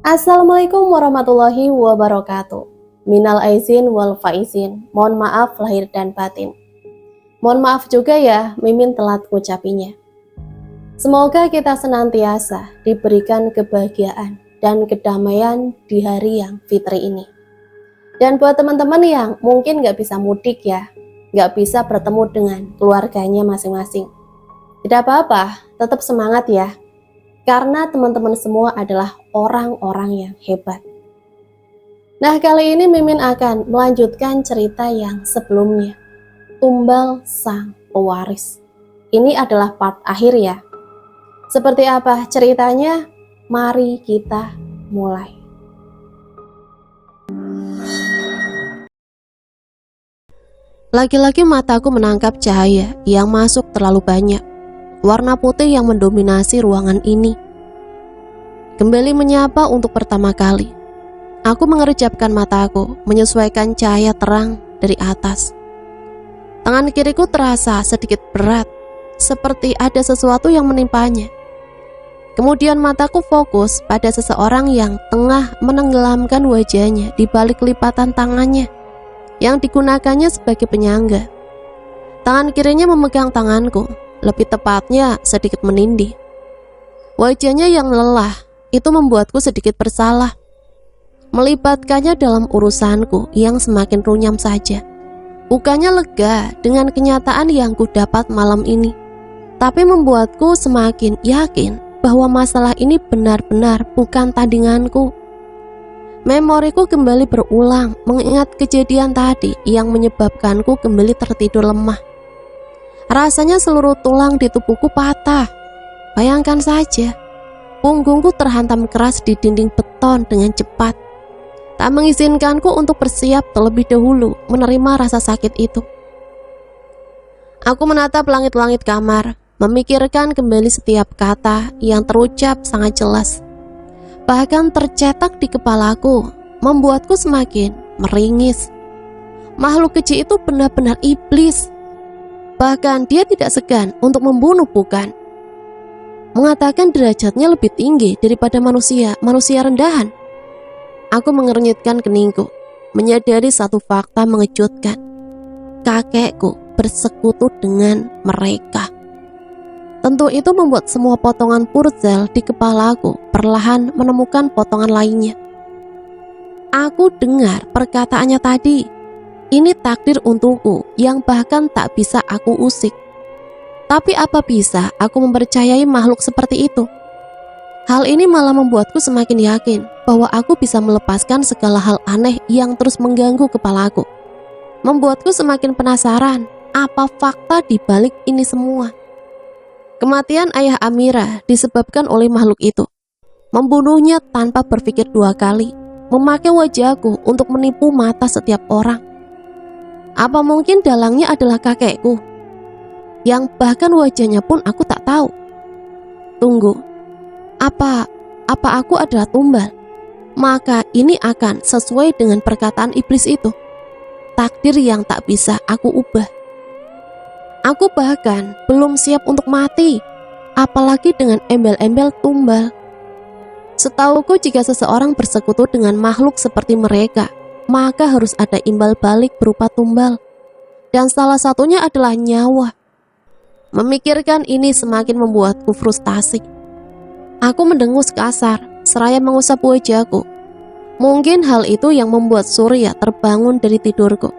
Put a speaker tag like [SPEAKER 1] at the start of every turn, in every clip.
[SPEAKER 1] Assalamualaikum warahmatullahi wabarakatuh. Minal aizin wal faizin. Mohon maaf lahir dan batin. Mohon maaf juga ya, Mimin telat ngucapinya. Semoga kita senantiasa diberikan kebahagiaan dan kedamaian di hari yang fitri ini. Dan buat teman-teman yang mungkin gak bisa mudik ya, gak bisa bertemu dengan keluarganya masing-masing, tidak apa-apa, tetap semangat ya. Karena teman-teman semua adalah orang-orang yang hebat. Nah, kali ini Mimin akan melanjutkan cerita yang sebelumnya, Tumbal Sang Pewaris. Ini adalah part akhir ya. Seperti apa ceritanya? Mari kita mulai.
[SPEAKER 2] Lagi-lagi mataku menangkap cahaya yang masuk terlalu banyak. Warna putih yang mendominasi ruangan ini. Kembali menyapa untuk pertama kali. Aku mengerjapkan mataku, menyesuaikan cahaya terang dari atas. Tangan kiriku terasa sedikit berat, seperti ada sesuatu yang menimpanya. Kemudian mataku fokus pada seseorang yang tengah menenggelamkan wajahnya di balik lipatan tangannya yang digunakannya sebagai penyangga. Tangan kirinya memegang tanganku, lebih tepatnya sedikit menindih. Wajahnya yang lelah itu membuatku sedikit bersalah, melibatkannya dalam urusanku yang semakin runyam saja. Bukannya lega dengan kenyataan yang ku dapat malam ini, tapi membuatku semakin yakin bahwa masalah ini benar-benar bukan tandinganku. Memoriku kembali berulang mengingat kejadian tadi yang menyebabkanku kembali tertidur lemah. Rasanya seluruh tulang di tubuhku patah. Bayangkan saja, punggungku terhantam keras di dinding beton dengan cepat. Tak mengizinkanku untuk bersiap terlebih dahulu menerima rasa sakit itu. Aku menatap langit-langit kamar, memikirkan kembali setiap kata yang terucap sangat jelas. Bahkan tercetak di kepalaku, membuatku semakin meringis. Makhluk kecil itu benar-benar iblis. Bahkan dia tidak segan untuk membunuh, bukan? Mengatakan derajatnya lebih tinggi daripada manusia rendahan. Aku mengernyitkan keningku, menyadari satu fakta mengejutkan. Kakekku bersekutu dengan mereka. Tentu itu membuat semua potongan purzel di kepalaku perlahan menemukan potongan lainnya. Aku dengar perkataannya tadi. Ini takdir untukku yang bahkan tak bisa aku usik. Tapi apa bisa aku mempercayai makhluk seperti itu? Hal ini malah membuatku semakin yakin bahwa aku bisa melepaskan segala hal aneh yang terus mengganggu kepalaku. Membuatku semakin penasaran apa fakta di balik ini semua. Kematian ayah Amira disebabkan oleh makhluk itu. Membunuhnya tanpa berpikir dua kali, memakai wajahku untuk menipu mata setiap orang. Apa mungkin dalangnya adalah kakekku, yang bahkan wajahnya pun aku tak tahu? Tunggu, apa aku adalah tumbal? Maka ini akan sesuai dengan perkataan iblis itu. Takdir yang tak bisa aku ubah. Aku bahkan belum siap untuk mati, apalagi dengan embel-embel tumbal. Setauku jika seseorang bersekutu dengan makhluk seperti mereka, maka harus ada imbal balik berupa tumbal. Dan salah satunya adalah nyawa. Memikirkan ini semakin membuatku frustasi. Aku mendengus kasar, seraya mengusap wajahku. Mungkin hal itu yang membuat Surya terbangun dari tidurku.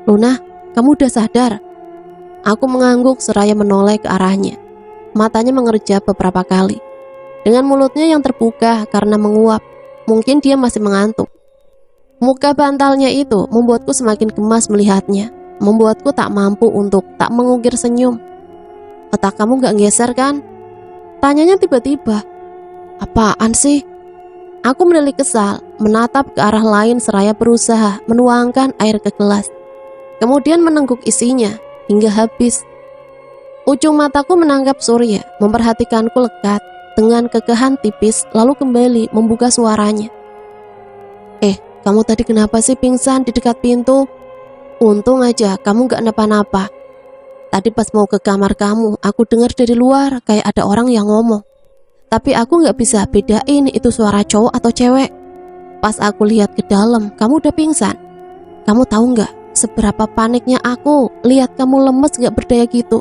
[SPEAKER 2] "Luna, kamu udah sadar?" Aku mengangguk seraya menoleh ke arahnya. Matanya mengerjap beberapa kali. Dengan mulutnya yang terbuka karena menguap, mungkin dia masih mengantuk. Muka bantalnya itu membuatku semakin gemas melihatnya, membuatku tak mampu untuk tak mengukir senyum. "Otak kamu gak geser kan?" tanyanya tiba-tiba. "Apaan sih?" Aku menilik kesal, menatap ke arah lain seraya berusaha menuangkan air ke gelas. Kemudian menengguk isinya hingga habis. Ujung mataku menangkap Surya, memperhatikanku lekat dengan kekehan tipis, lalu kembali membuka suaranya. Kamu tadi kenapa sih pingsan di dekat pintu? Untung aja kamu gak napa-napa. Tadi pas mau ke kamar kamu, aku dengar dari luar kayak ada orang yang ngomong. Tapi aku gak bisa bedain itu suara cowok atau cewek. Pas aku lihat ke dalam, kamu udah pingsan. Kamu tahu gak seberapa paniknya aku lihat kamu lemes gak berdaya gitu.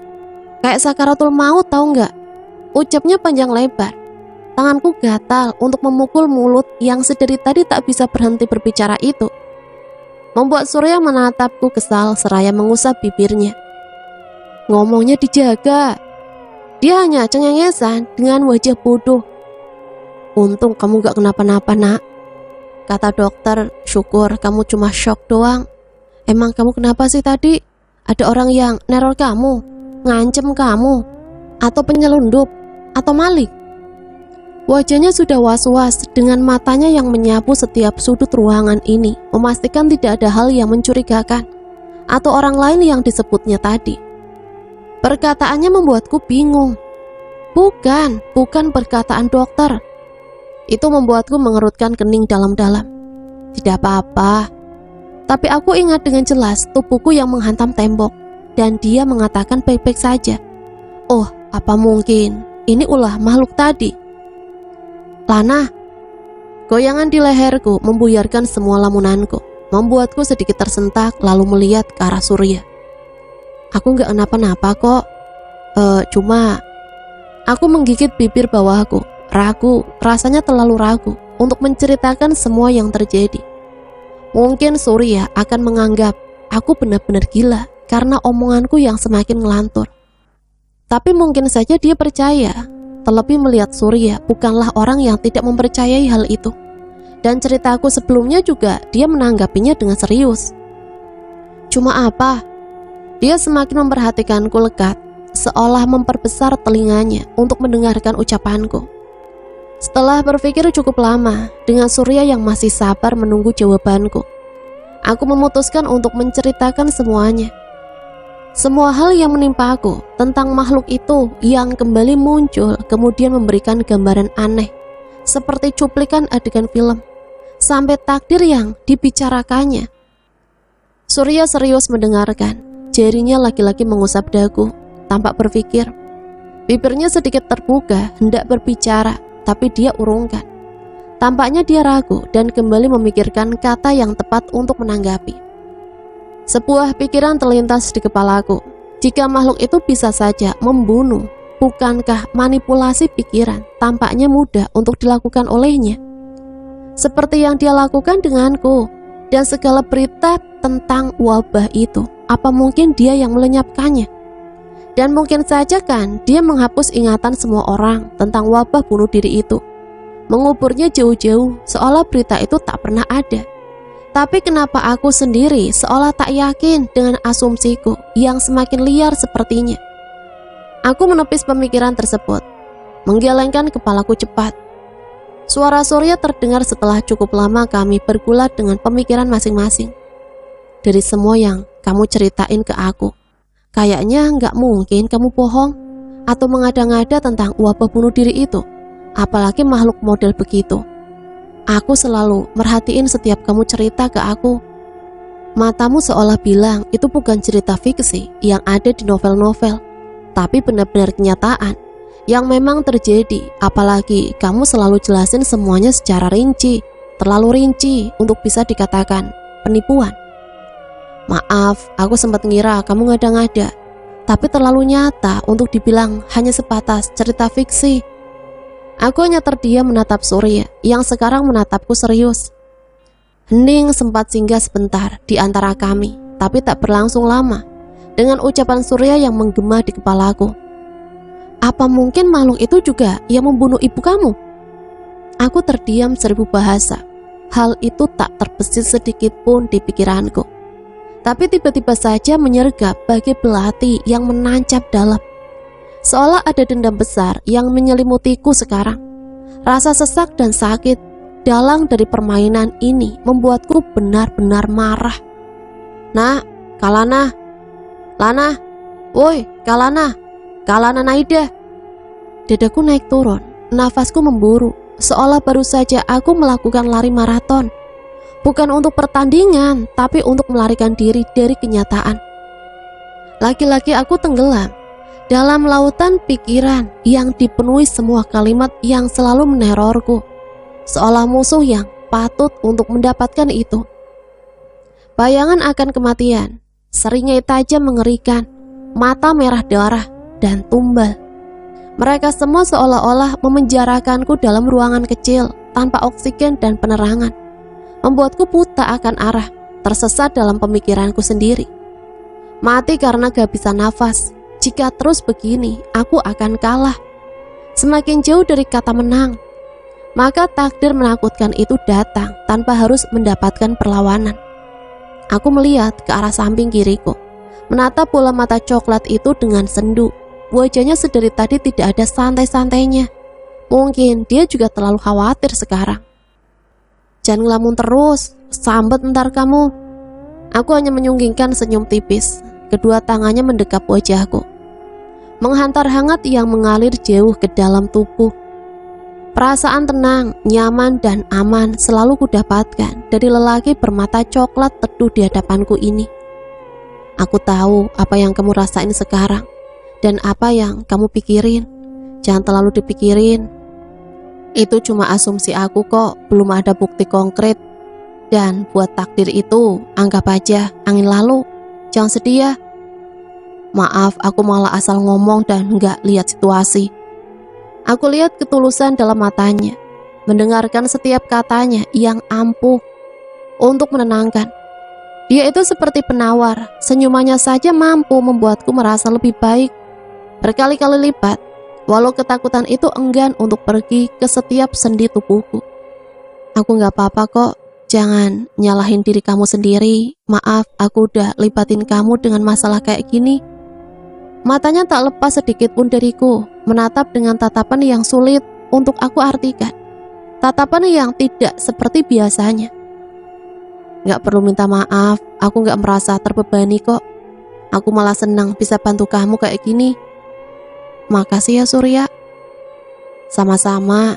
[SPEAKER 2] Kayak sakaratul maut, tahu gak? Ucapnya panjang lebar. Tanganku gatal untuk memukul mulut yang sedari tadi tak bisa berhenti berbicara itu. Membuat Surya menatapku kesal seraya mengusap bibirnya. Ngomongnya dijaga. Dia hanya cengengesan dengan wajah bodoh. Untung kamu gak kenapa-napa, nak. Kata dokter, syukur kamu cuma shock doang. Emang kamu kenapa sih tadi? Ada orang yang neror kamu, ngancem kamu, atau penyelundup, atau maling? Wajahnya sudah was-was dengan matanya yang menyapu setiap sudut ruangan ini, memastikan tidak ada hal yang mencurigakan atau orang lain yang disebutnya tadi. Perkataannya membuatku bingung. Bukan perkataan dokter. Itu membuatku mengerutkan kening dalam-dalam. Tidak apa-apa. Tapi aku ingat dengan jelas tubuhku yang menghantam tembok, dan dia mengatakan baik-baik saja. Oh, apa mungkin ini ulah makhluk tadi? Lana. Goyangan di leherku membuyarkan semua lamunanku, membuatku sedikit tersentak lalu melihat ke arah Surya. Aku gak kenapa-napa kok. Cuma aku menggigit bibir bawahku, ragu, rasanya terlalu ragu untuk menceritakan semua yang terjadi. Mungkin Surya akan menganggap aku benar-benar gila karena omonganku yang semakin ngelantur. Tapi mungkin saja dia percaya, terlebih melihat Surya bukanlah orang yang tidak mempercayai hal itu. Dan ceritaku sebelumnya juga dia menanggapinya dengan serius. Cuma apa? Dia semakin memperhatikanku lekat, seolah memperbesar telinganya untuk mendengarkan ucapanku. Setelah berpikir cukup lama, dengan Surya yang masih sabar menunggu jawabanku, aku memutuskan untuk menceritakan semuanya. Semua hal yang menimpa aku tentang makhluk itu yang kembali muncul kemudian memberikan gambaran aneh, seperti cuplikan adegan film, sampai takdir yang dibicarakannya. Surya serius mendengarkan. Jarinya lagi-lagi mengusap dagu, tampak berpikir. Bibirnya sedikit terbuka, hendak berbicara, tapi dia urungkan. Tampaknya dia ragu dan kembali memikirkan kata yang tepat untuk menanggapi. Sebuah pikiran terlintas di kepalaku. Jika makhluk itu bisa saja membunuh, bukankah manipulasi pikiran tampaknya mudah untuk dilakukan olehnya? Seperti yang dia lakukan denganku dan segala berita tentang wabah itu. Apa mungkin dia yang melenyapkannya? Dan mungkin saja kan dia menghapus ingatan semua orang tentang wabah bunuh diri itu, menguburnya jauh-jauh seolah berita itu tak pernah ada. Tapi kenapa aku sendiri seolah tak yakin dengan asumsiku yang semakin liar sepertinya? Aku menepis pemikiran tersebut, menggelengkan kepalaku cepat. Suara Surya terdengar setelah cukup lama kami bergulat dengan pemikiran masing-masing. Dari semua yang kamu ceritain ke aku, kayaknya nggak mungkin kamu bohong atau mengada-ngada tentang wabah bunuh diri itu, apalagi makhluk model begitu. Aku selalu merhatiin setiap kamu cerita ke aku. Matamu seolah bilang itu bukan cerita fiksi yang ada di novel-novel, tapi benar-benar kenyataan yang memang terjadi. Apalagi kamu selalu jelasin semuanya secara rinci, terlalu rinci untuk bisa dikatakan penipuan. Maaf, aku sempat ngira kamu ngada-ngada, tapi terlalu nyata untuk dibilang hanya sebatas cerita fiksi. Aku hanya terdiam menatap Surya yang sekarang menatapku serius. Hening sempat singgah sebentar di antara kami, tapi tak berlangsung lama. Dengan ucapan Surya yang menggema di kepalaku, apa mungkin makhluk itu juga yang membunuh ibu kamu? Aku terdiam seribu bahasa. Hal itu tak terbesit sedikit pun di pikiranku. Tapi tiba-tiba saja menyergap bagai belati yang menancap dalam. Seolah ada dendam besar yang menyelimutiku sekarang. Rasa sesak dan sakit dalang dari permainan ini membuatku benar-benar marah. Nah, Kalana, Lana, woi, Kalana Naida. Dadaku naik turun, nafasku memburu, seolah baru saja aku melakukan lari maraton. Bukan untuk pertandingan, tapi untuk melarikan diri dari kenyataan. Lagi-lagi aku tenggelam dalam lautan pikiran yang dipenuhi semua kalimat yang selalu menerorku, seolah musuh yang patut untuk mendapatkan itu. Bayangan akan kematian, seringai tajam mengerikan, mata merah darah, dan tumbal. Mereka semua seolah-olah memenjarakanku dalam ruangan kecil tanpa oksigen dan penerangan, membuatku buta akan arah, tersesat dalam pemikiranku sendiri. Mati karena gak bisa nafas. Jika terus begini, aku akan kalah. Semakin jauh dari kata menang, maka takdir menakutkan itu datang tanpa harus mendapatkan perlawanan. Aku melihat ke arah samping kiriku, menatap bola mata coklat itu dengan sendu. Wajahnya sedari tadi tidak ada santai-santainya. Mungkin dia juga terlalu khawatir sekarang. Jangan ngelamun terus, sambet ntar kamu. Aku hanya menyunggingkan senyum tipis. Kedua tangannya mendekap wajahku, menghantar hangat yang mengalir jauh ke dalam tubuh. Perasaan tenang, nyaman, dan aman selalu kudapatkan dari lelaki bermata coklat teduh di hadapanku ini. Aku tahu apa yang kamu rasain sekarang dan apa yang kamu pikirin. Jangan terlalu dipikirin. Itu cuma asumsi aku kok, belum ada bukti konkret. Dan buat takdir itu, anggap aja angin lalu. Jangan sedih ya. Maaf, aku malah asal ngomong dan nggak lihat situasi. Aku lihat ketulusan dalam matanya, mendengarkan setiap katanya yang ampuh untuk menenangkan. Dia itu seperti penawar, senyumannya saja mampu membuatku merasa lebih baik berkali-kali lipat, walau ketakutan itu enggan untuk pergi ke setiap sendi tubuhku. Aku nggak apa-apa kok. Jangan nyalahin diri kamu sendiri. Maaf, aku udah libatin kamu dengan masalah kayak gini. Matanya tak lepas sedikit pun dariku, menatap dengan tatapan yang sulit untuk aku artikan. Tatapan yang tidak seperti biasanya. Gak perlu minta maaf, aku gak merasa terbebani kok. Aku malah senang bisa bantu kamu kayak gini. Makasih ya Surya. Sama-sama.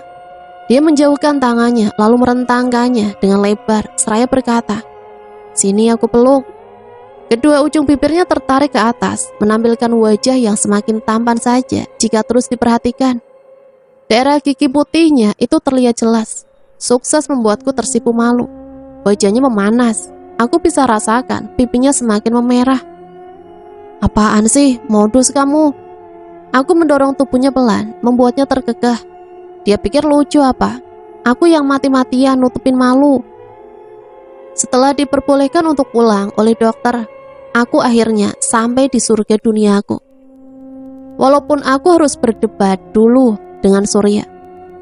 [SPEAKER 2] Dia menjauhkan tangannya lalu merentangkannya dengan lebar seraya berkata, "Sini aku peluk." Kedua ujung bibirnya tertarik ke atas, menampilkan wajah yang semakin tampan saja jika terus diperhatikan. Daerah gigi putihnya itu terlihat jelas. Sukses membuatku tersipu malu. Wajahnya memanas. Aku bisa rasakan pipinya semakin memerah. "Apaan sih, modus kamu?" Aku mendorong tubuhnya pelan, membuatnya terkekeh. Dia pikir lucu apa? Aku yang mati-matian nutupin malu. Setelah diperbolehkan untuk pulang oleh dokter, aku akhirnya sampai di surga duniaku. Walaupun aku harus berdebat dulu dengan Surya,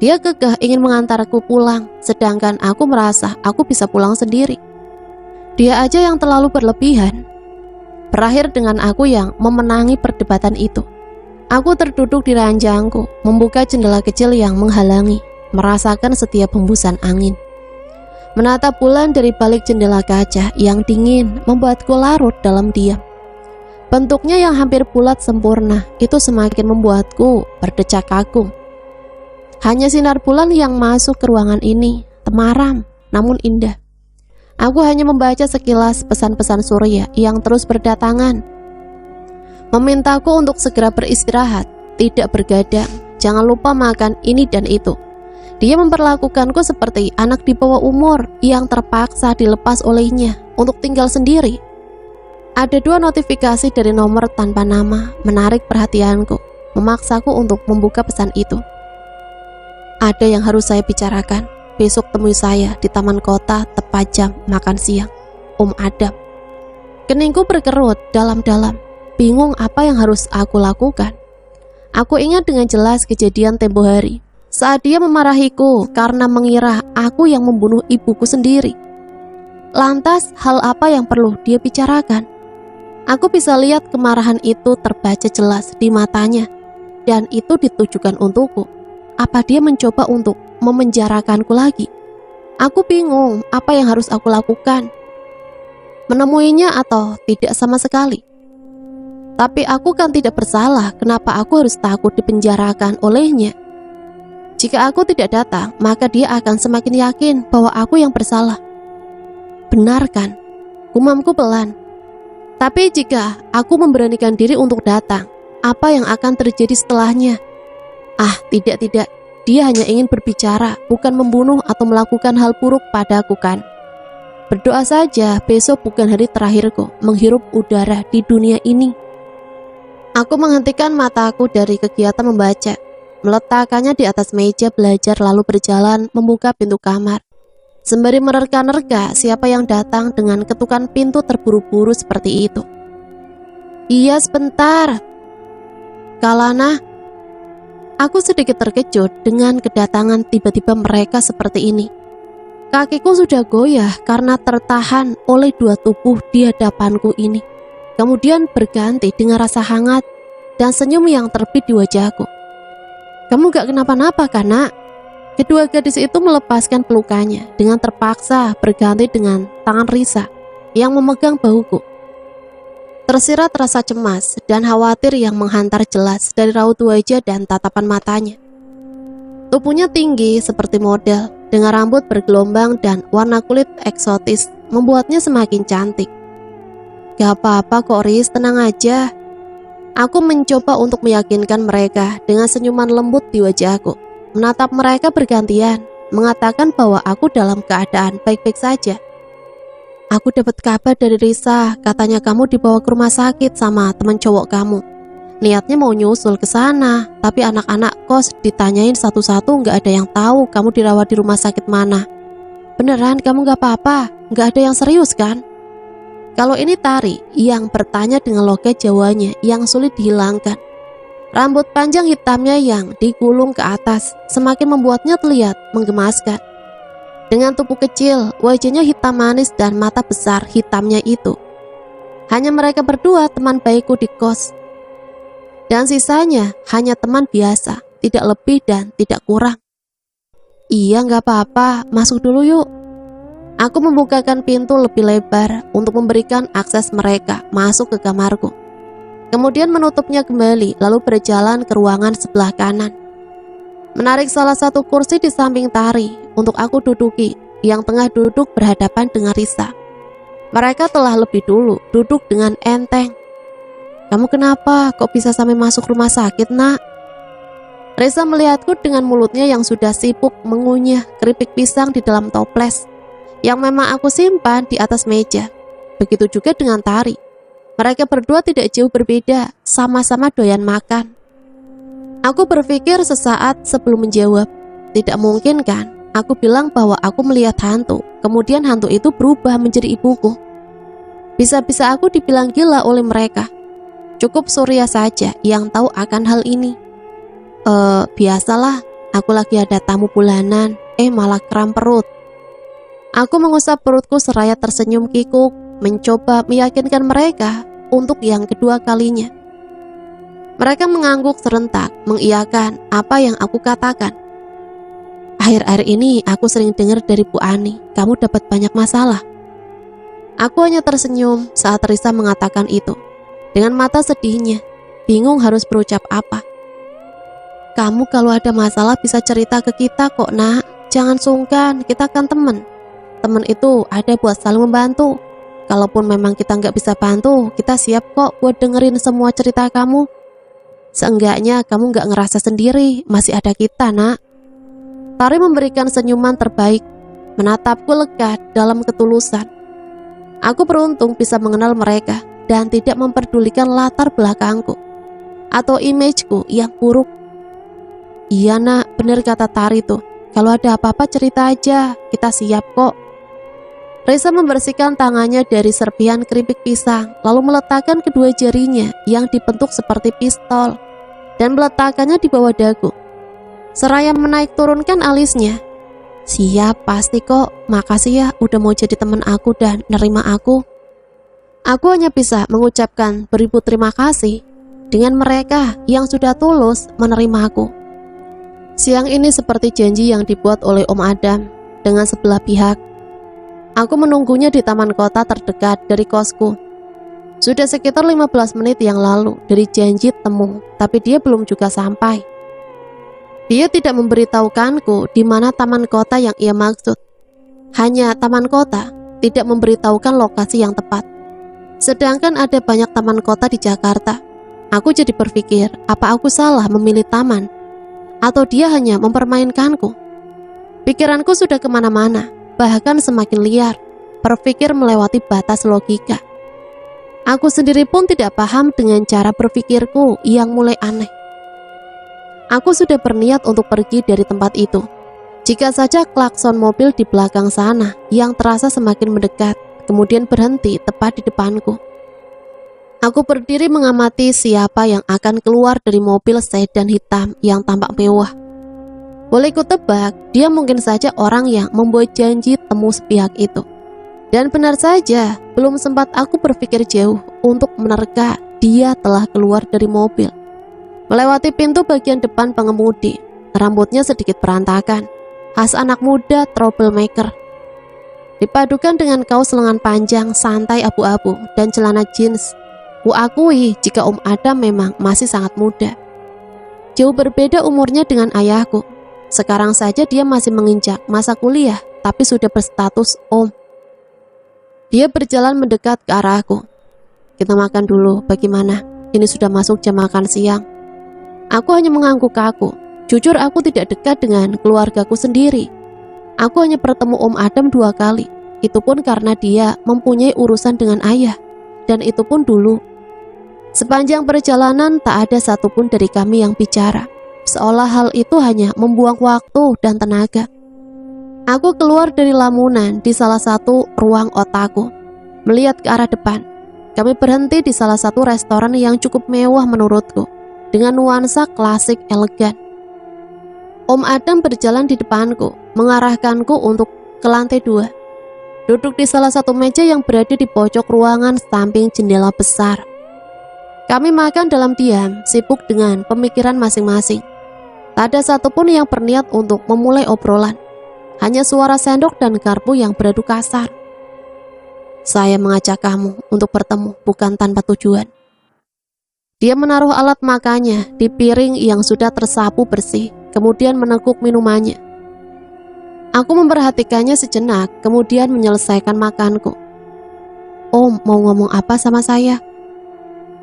[SPEAKER 2] dia kekeh ingin mengantarku pulang, sedangkan aku merasa aku bisa pulang sendiri. Dia aja yang terlalu berlebihan. Berakhir dengan aku yang memenangi perdebatan itu. Aku terduduk di ranjangku, membuka jendela kecil yang menghalangi, merasakan setiap hembusan angin. Menatap bulan dari balik jendela kaca yang dingin membuatku larut dalam diam. Bentuknya yang hampir bulat sempurna itu semakin membuatku berdecak kagum. Hanya sinar bulan yang masuk ke ruangan ini, temaram namun indah. Aku hanya membaca sekilas pesan-pesan Surya yang terus berdatangan. Memintaku untuk segera beristirahat, tidak bergadang, jangan lupa makan ini dan itu. Dia memperlakukanku seperti anak di bawah umur yang terpaksa dilepas olehnya untuk tinggal sendiri. Ada 2 notifikasi dari nomor tanpa nama menarik perhatianku, memaksaku untuk membuka pesan itu. Ada yang harus saya bicarakan. Besok temui saya di taman kota tepat jam makan siang. Om Adam. Keningku berkerut dalam-dalam. Bingung apa yang harus aku lakukan. Aku ingat dengan jelas kejadian tempo hari saat dia memarahiku karena mengira aku yang membunuh ibuku sendiri. Lantas hal apa yang perlu dia bicarakan? Aku bisa lihat kemarahan itu terbaca jelas di matanya, dan itu ditujukan untukku. Apa dia mencoba untuk memenjarakanku lagi? Aku bingung apa yang harus aku lakukan. Menemuinya atau tidak sama sekali. Tapi aku kan tidak bersalah, kenapa aku harus takut dipenjarakan olehnya? Jika aku tidak datang, maka dia akan semakin yakin bahwa aku yang bersalah. Benar kan? Gumamku pelan. Tapi jika aku memberanikan diri untuk datang, apa yang akan terjadi setelahnya. Ah, tidak. Dia hanya ingin berbicara, bukan membunuh atau melakukan hal buruk padaku kan. Berdoa saja besok bukan hari terakhirku menghirup udara di dunia ini. Aku menghentikan mataku dari kegiatan membaca, meletakkannya di atas meja belajar lalu berjalan membuka pintu kamar. Sembari menerka-nerka siapa yang datang dengan ketukan pintu terburu-buru seperti itu. Iya sebentar. Kalana, aku sedikit terkejut dengan kedatangan tiba-tiba mereka seperti ini. Kakiku sudah goyah karena tertahan oleh dua tubuh di hadapanku ini. Kemudian berganti dengan rasa hangat dan senyum yang terbit di wajahku. Kamu gak kenapa-napa kan, Nak? Kedua gadis itu melepaskan pelukannya dengan terpaksa berganti dengan tangan Risa yang memegang bahuku. Tersirat rasa cemas dan khawatir yang menghantar jelas dari raut wajah dan tatapan matanya. Tubuhnya tinggi seperti model, dengan rambut bergelombang dan warna kulit eksotis, membuatnya semakin cantik. Gak apa-apa kok Riz, tenang aja. Aku mencoba untuk meyakinkan mereka dengan senyuman lembut di wajahku. Menatap mereka bergantian, mengatakan bahwa aku dalam keadaan baik-baik saja. Aku dapat kabar dari Risa, katanya kamu dibawa ke rumah sakit sama teman cowok kamu. Niatnya mau nyusul ke sana, tapi anak-anak kos ditanyain satu-satu gak ada yang tahu kamu dirawat di rumah sakit mana. Beneran kamu gak apa-apa? Gak ada yang serius kan? Kalau ini Tari yang bertanya dengan logat Jawanya yang sulit dihilangkan. Rambut panjang hitamnya yang digulung ke atas semakin membuatnya terlihat menggemaskan. Dengan tubuh kecil, wajahnya hitam manis dan mata besar hitamnya itu. Hanya mereka berdua teman baikku di kos. Dan sisanya hanya teman biasa, tidak lebih dan tidak kurang. Iya gak apa-apa, masuk dulu yuk. Aku membukakan pintu lebih lebar untuk memberikan akses mereka masuk ke kamarku. Kemudian menutupnya kembali lalu berjalan ke ruangan sebelah kanan. Menarik salah satu kursi di samping Tari untuk aku duduki, yang tengah duduk berhadapan dengan Risa. Mereka telah lebih dulu duduk dengan enteng. Kamu kenapa? Kok bisa sampai masuk rumah sakit, Nak? Risa melihatku dengan mulutnya yang sudah sibuk mengunyah keripik pisang di dalam toples yang memang aku simpan di atas meja. Begitu juga dengan Tari. Mereka berdua tidak jauh berbeda, sama-sama doyan makan. Aku berpikir sesaat sebelum menjawab. Tidak mungkin kan? Aku bilang bahwa aku melihat hantu, kemudian hantu itu berubah menjadi ibuku. Bisa-bisa aku dibilang gila oleh mereka. Cukup Surya saja yang tahu akan hal ini. Biasalah, aku lagi ada tamu bulanan, malah kram perut. Aku mengusap perutku seraya tersenyum kikuk, mencoba meyakinkan mereka untuk yang kedua kalinya. Mereka mengangguk serentak, mengiyakan apa yang aku katakan. Akhir-akhir ini aku sering dengar dari Bu Ani, kamu dapat banyak masalah. Aku hanya tersenyum saat Risa mengatakan itu. Dengan mata sedihnya, bingung harus berucap apa. Kamu kalau ada masalah bisa cerita ke kita kok, Nak. Jangan sungkan, kita kan teman. Teman itu ada buat saling membantu. Kalaupun memang kita nggak bisa bantu, kita siap kok buat dengerin semua cerita kamu. Seenggaknya kamu nggak ngerasa sendiri, masih ada kita, Nak. Tari memberikan senyuman terbaik, menatapku lega dalam ketulusan. Aku beruntung bisa mengenal mereka dan tidak memperdulikan latar belakangku atau imageku yang buruk. Iya, Nak, benar kata Tari tuh. Kalau ada apa-apa cerita aja, kita siap kok. Risa membersihkan tangannya dari serpihan keripik pisang, lalu meletakkan kedua jarinya yang dibentuk seperti pistol dan meletakkannya di bawah dagu. Seraya menaik turunkan alisnya. Siap, pasti kok. Makasih ya udah mau jadi teman aku dan nerima aku. Aku hanya bisa mengucapkan beribu terima kasih dengan mereka yang sudah tulus menerima aku. Siang ini seperti janji yang dibuat oleh Om Adam dengan sebelah pihak. Aku menunggunya di taman kota terdekat dari kosku. Sudah sekitar 15 menit yang lalu dari janji temu, tapi dia belum juga sampai. Dia tidak memberitahukanku di mana taman kota yang ia maksud. Hanya taman kota, tidak memberitahukan lokasi yang tepat. Sedangkan ada banyak taman kota di Jakarta. Aku jadi berpikir, apa aku salah memilih taman? Atau dia hanya mempermainkanku? Pikiranku sudah kemana-mana, bahkan semakin liar, berpikir melewati batas logika. Aku sendiri pun tidak paham dengan cara berpikirku yang mulai aneh. Aku sudah berniat untuk pergi dari tempat itu. Jika saja klakson mobil di belakang sana yang terasa semakin mendekat, kemudian berhenti tepat di depanku. Aku berdiri mengamati siapa yang akan keluar dari mobil sedan hitam yang tampak mewah. Boleh kutebak, dia mungkin saja orang yang membuat janji temu sepihak itu. Dan benar saja, belum sempat aku berpikir jauh untuk menerka, dia telah keluar dari mobil. Melewati pintu bagian depan pengemudi, rambutnya sedikit berantakan, khas anak muda troublemaker. Dipadukan dengan kaos lengan panjang santai abu-abu dan celana jeans, kuakui jika Om Adam memang masih sangat muda. Jauh berbeda umurnya dengan ayahku. Sekarang saja dia masih menginjak masa kuliah, tapi sudah berstatus Om. Dia berjalan mendekat ke arahku. Kita makan dulu, bagaimana? Ini sudah masuk jam makan siang. Aku hanya mengangguk kaku. Jujur aku tidak dekat dengan keluargaku sendiri. Aku hanya bertemu Om Adam 2 kali. Itu pun karena dia mempunyai urusan dengan ayah. Dan itu pun dulu. Sepanjang perjalanan tak ada satupun dari kami yang bicara. Seolah hal itu hanya membuang waktu dan tenaga. Aku keluar dari lamunan di salah satu ruang otakku, melihat ke arah depan. Kami berhenti di salah satu restoran yang cukup mewah menurutku, dengan nuansa klasik elegan. Om Adam berjalan di depanku, mengarahkanku untuk ke lantai 2. Duduk di salah satu meja yang berada di pojok ruangan samping jendela besar. Kami makan dalam diam, sibuk dengan pemikiran masing-masing. Tak ada satupun yang berniat untuk memulai obrolan. Hanya suara sendok dan garpu yang beradu kasar. Saya mengajak kamu untuk bertemu bukan tanpa tujuan. Dia menaruh alat makannya di piring yang sudah tersapu bersih, kemudian meneguk minumannya. Aku memperhatikannya sejenak, kemudian menyelesaikan makanku. Om, mau ngomong apa sama saya?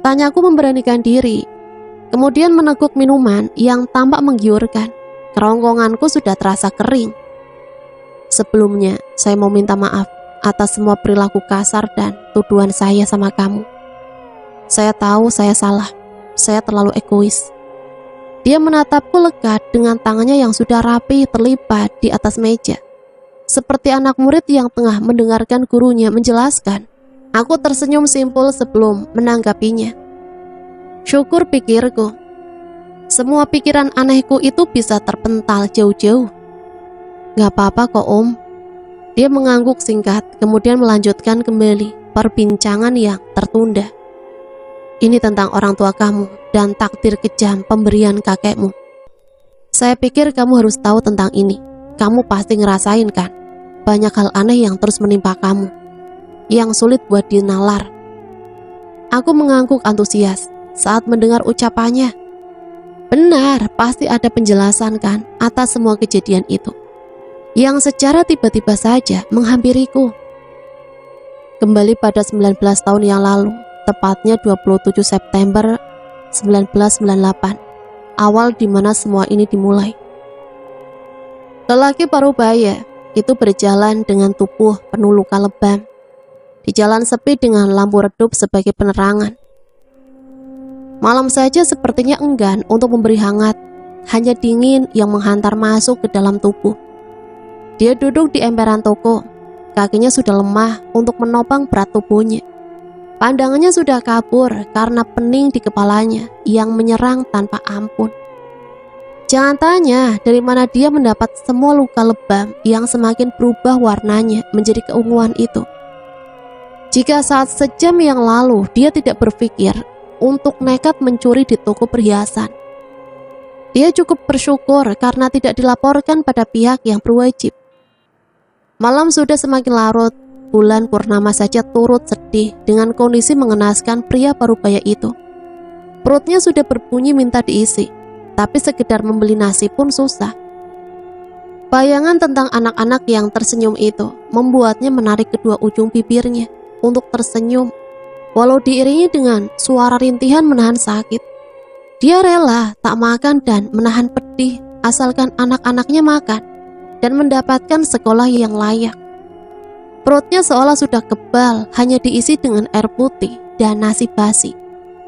[SPEAKER 2] Tanyaku memberanikan diri, kemudian meneguk minuman yang tampak menggiurkan. Kerongkonganku sudah terasa kering. Sebelumnya, saya mau minta maaf atas semua perilaku kasar dan tuduhan saya sama kamu. Saya tahu saya salah, saya terlalu egois. Dia menatapku lekat dengan tangannya yang sudah rapi terlipat di atas meja. Seperti anak murid yang tengah mendengarkan gurunya menjelaskan. Aku tersenyum simpul sebelum menanggapinya. Syukur, pikirku. Semua pikiran anehku itu bisa terpental jauh-jauh. Gak apa-apa kok Om. Dia mengangguk singkat, kemudian melanjutkan kembali perbincangan yang tertunda. Ini tentang orang tua kamu dan takdir kejam pemberian kakekmu. Saya pikir kamu harus tahu tentang ini. Kamu pasti ngerasain kan? Banyak hal aneh yang terus menimpa kamu, yang sulit buat dinalar. Aku mengangguk antusias saat mendengar ucapannya. Benar, pasti ada penjelasan kan atas semua kejadian itu, yang secara tiba-tiba saja menghampiriku. Kembali pada 19 tahun yang lalu, tepatnya 27 September 1998, awal dimana semua ini dimulai. Lelaki parubaya itu berjalan dengan tubuh penuh luka lebam, di jalan sepi dengan lampu redup sebagai penerangan. Malam saja sepertinya enggan untuk memberi hangat, hanya dingin yang menghantar masuk ke dalam tubuh. Dia duduk di emperan toko, kakinya sudah lemah untuk menopang berat tubuhnya. Pandangannya sudah kabur karena pening di kepalanya yang menyerang tanpa ampun. Jangan tanya dari mana dia mendapat semua luka lebam yang semakin berubah warnanya menjadi keunguan itu. Jika saat sejam yang lalu dia tidak berpikir untuk nekat mencuri di toko perhiasan, dia cukup bersyukur karena tidak dilaporkan pada pihak yang berwajib. Malam sudah semakin larut, bulan purnama saja turut sedih dengan kondisi mengenaskan pria parubaya itu. Perutnya sudah berbunyi minta diisi, tapi sekedar membeli nasi pun susah. Bayangan tentang anak-anak yang tersenyum itu membuatnya menarik kedua ujung bibirnya untuk tersenyum. walau diiringi dengan suara rintihan menahan sakit. Dia rela tak makan dan menahan pedih asalkan anak-anaknya makan dan mendapatkan sekolah yang layak. Perutnya seolah sudah kebal, hanya diisi dengan air putih dan nasi basi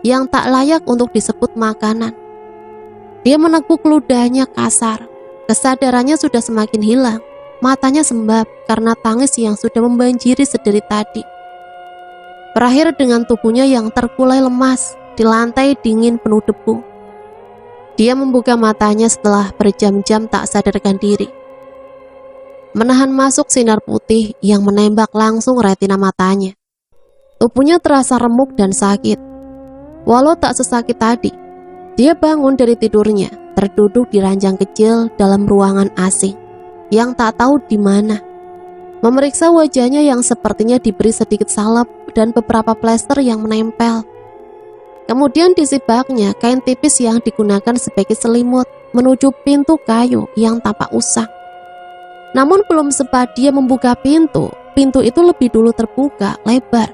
[SPEAKER 2] yang tak layak untuk disebut makanan. Dia menekuk ludahnya kasar. Kesadarannya sudah semakin hilang. Matanya sembab karena tangis yang sudah membanjiri sedari tadi. Berakhir dengan tubuhnya yang terkulai lemas di lantai dingin penuh debu. Dia membuka matanya setelah berjam-jam tak sadarkan diri. Menahan masuk sinar putih yang menembak langsung retina matanya. Tubuhnya terasa remuk dan sakit. Walau tak sesakit tadi, dia bangun dari tidurnya, terduduk di ranjang kecil dalam ruangan asing yang tak tahu di mana. Memeriksa wajahnya yang sepertinya diberi sedikit salep dan beberapa plester yang menempel. Kemudian disibaknya kain tipis yang digunakan sebagai selimut menuju pintu kayu yang tampak usang. Namun belum sempat dia membuka pintu itu lebih dulu terbuka lebar,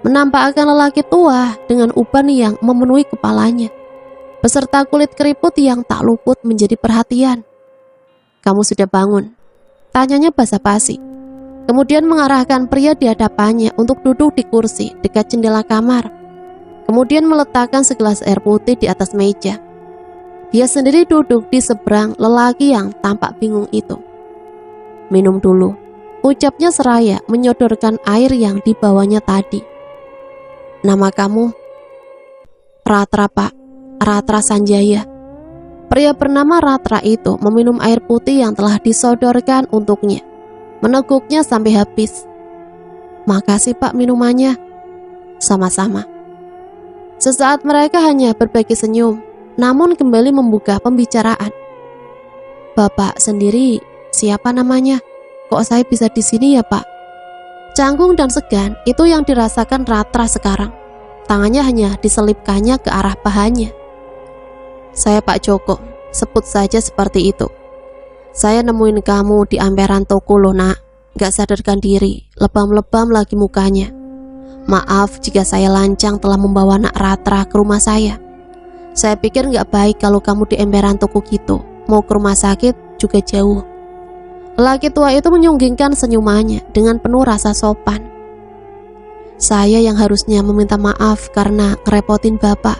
[SPEAKER 2] menampakkan lelaki tua dengan uban yang memenuhi kepalanya, beserta kulit keriput yang tak luput menjadi perhatian. "Kamu sudah bangun?" tanyanya basa-basi. Kemudian mengarahkan pria di hadapannya untuk duduk di kursi dekat jendela kamar. Kemudian meletakkan segelas air putih di atas meja. Dia sendiri duduk di seberang lelaki yang tampak bingung itu. "Minum dulu," ucapnya seraya menyodorkan air yang dibawanya tadi. "Nama kamu?" "Ratra, Pak. Ratra Sanjaya." Pria bernama Ratra itu meminum air putih yang telah disodorkan untuknya, meneguknya sampai habis. "Makasih, Pak, minumannya." "Sama-sama." Sesaat mereka hanya berbagi senyum, namun kembali membuka pembicaraan. "Bapak sendiri siapa namanya? Kok saya bisa di sini ya, Pak?" Canggung dan segan itu yang dirasakan Ratra sekarang. Tangannya hanya diselipkannya ke arah pahanya. "Saya Pak Joko, sebut saja seperti itu. Saya nemuin kamu di emperan toko loh, Nak. Gak sadarkan diri, lebam-lebam lagi mukanya. Maaf jika saya lancang telah membawa Nak Ratra ke rumah saya. Saya pikir gak baik kalau kamu di emperan toko gitu. Mau ke rumah sakit juga jauh." Lelaki tua itu menyunggingkan senyumannya dengan penuh rasa sopan. "Saya yang harusnya meminta maaf karena ngerepotin Bapak.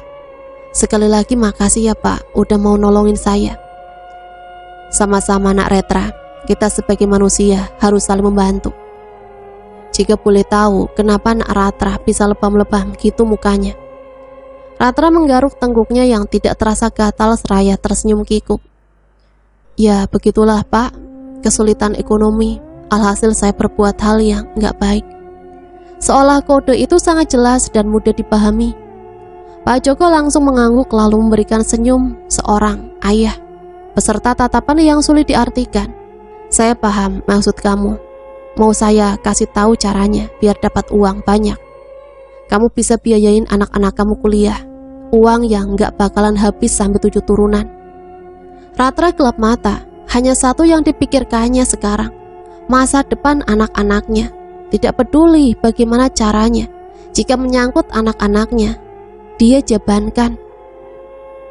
[SPEAKER 2] Sekali lagi makasih ya, Pak, udah mau nolongin saya." "Sama-sama, Nak Ratra. Kita sebagai manusia harus saling membantu." "Jika boleh tahu, kenapa Nak Ratra bisa lebam-lebam gitu mukanya?" Ratra menggaruk tengkuknya yang tidak terasa gatal seraya tersenyum kikuk. "Ya begitulah, Pak. Kesulitan ekonomi, alhasil saya berbuat hal yang gak baik." Seolah kode itu sangat jelas dan mudah dipahami. Pak Joko langsung mengangguk lalu memberikan senyum seorang ayah, beserta tatapan yang sulit diartikan. "Saya paham maksud kamu. Mau saya kasih tahu caranya biar dapat uang banyak. Kamu bisa biayain anak-anak kamu kuliah. Uang yang gak bakalan habis sampai 7 turunan." Ratra gelap mata. Hanya satu yang dipikirkannya sekarang, masa depan anak-anaknya. Tidak peduli bagaimana caranya, jika menyangkut anak-anaknya, dia jabankan.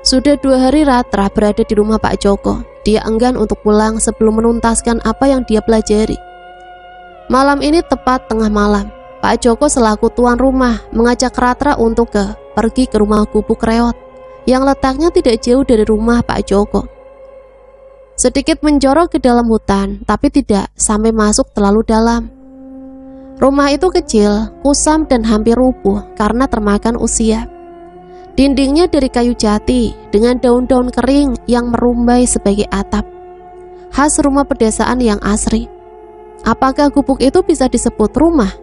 [SPEAKER 2] Sudah 2 hari Ratra berada di rumah Pak Joko. Dia enggan untuk pulang sebelum menuntaskan apa yang dia pelajari. Malam ini tepat tengah malam, Pak Joko selaku tuan rumah mengajak Ratra untuk pergi ke rumah gubuk reot yang letaknya tidak jauh dari rumah Pak Joko. Sedikit menjorok ke dalam hutan, tapi tidak sampai masuk terlalu dalam. Rumah itu kecil, kusam dan hampir rubuh karena termakan usia. Dindingnya dari kayu jati dengan daun-daun kering yang merumbai sebagai atap. Khas rumah pedesaan yang asri. Apakah gubuk itu bisa disebut rumah?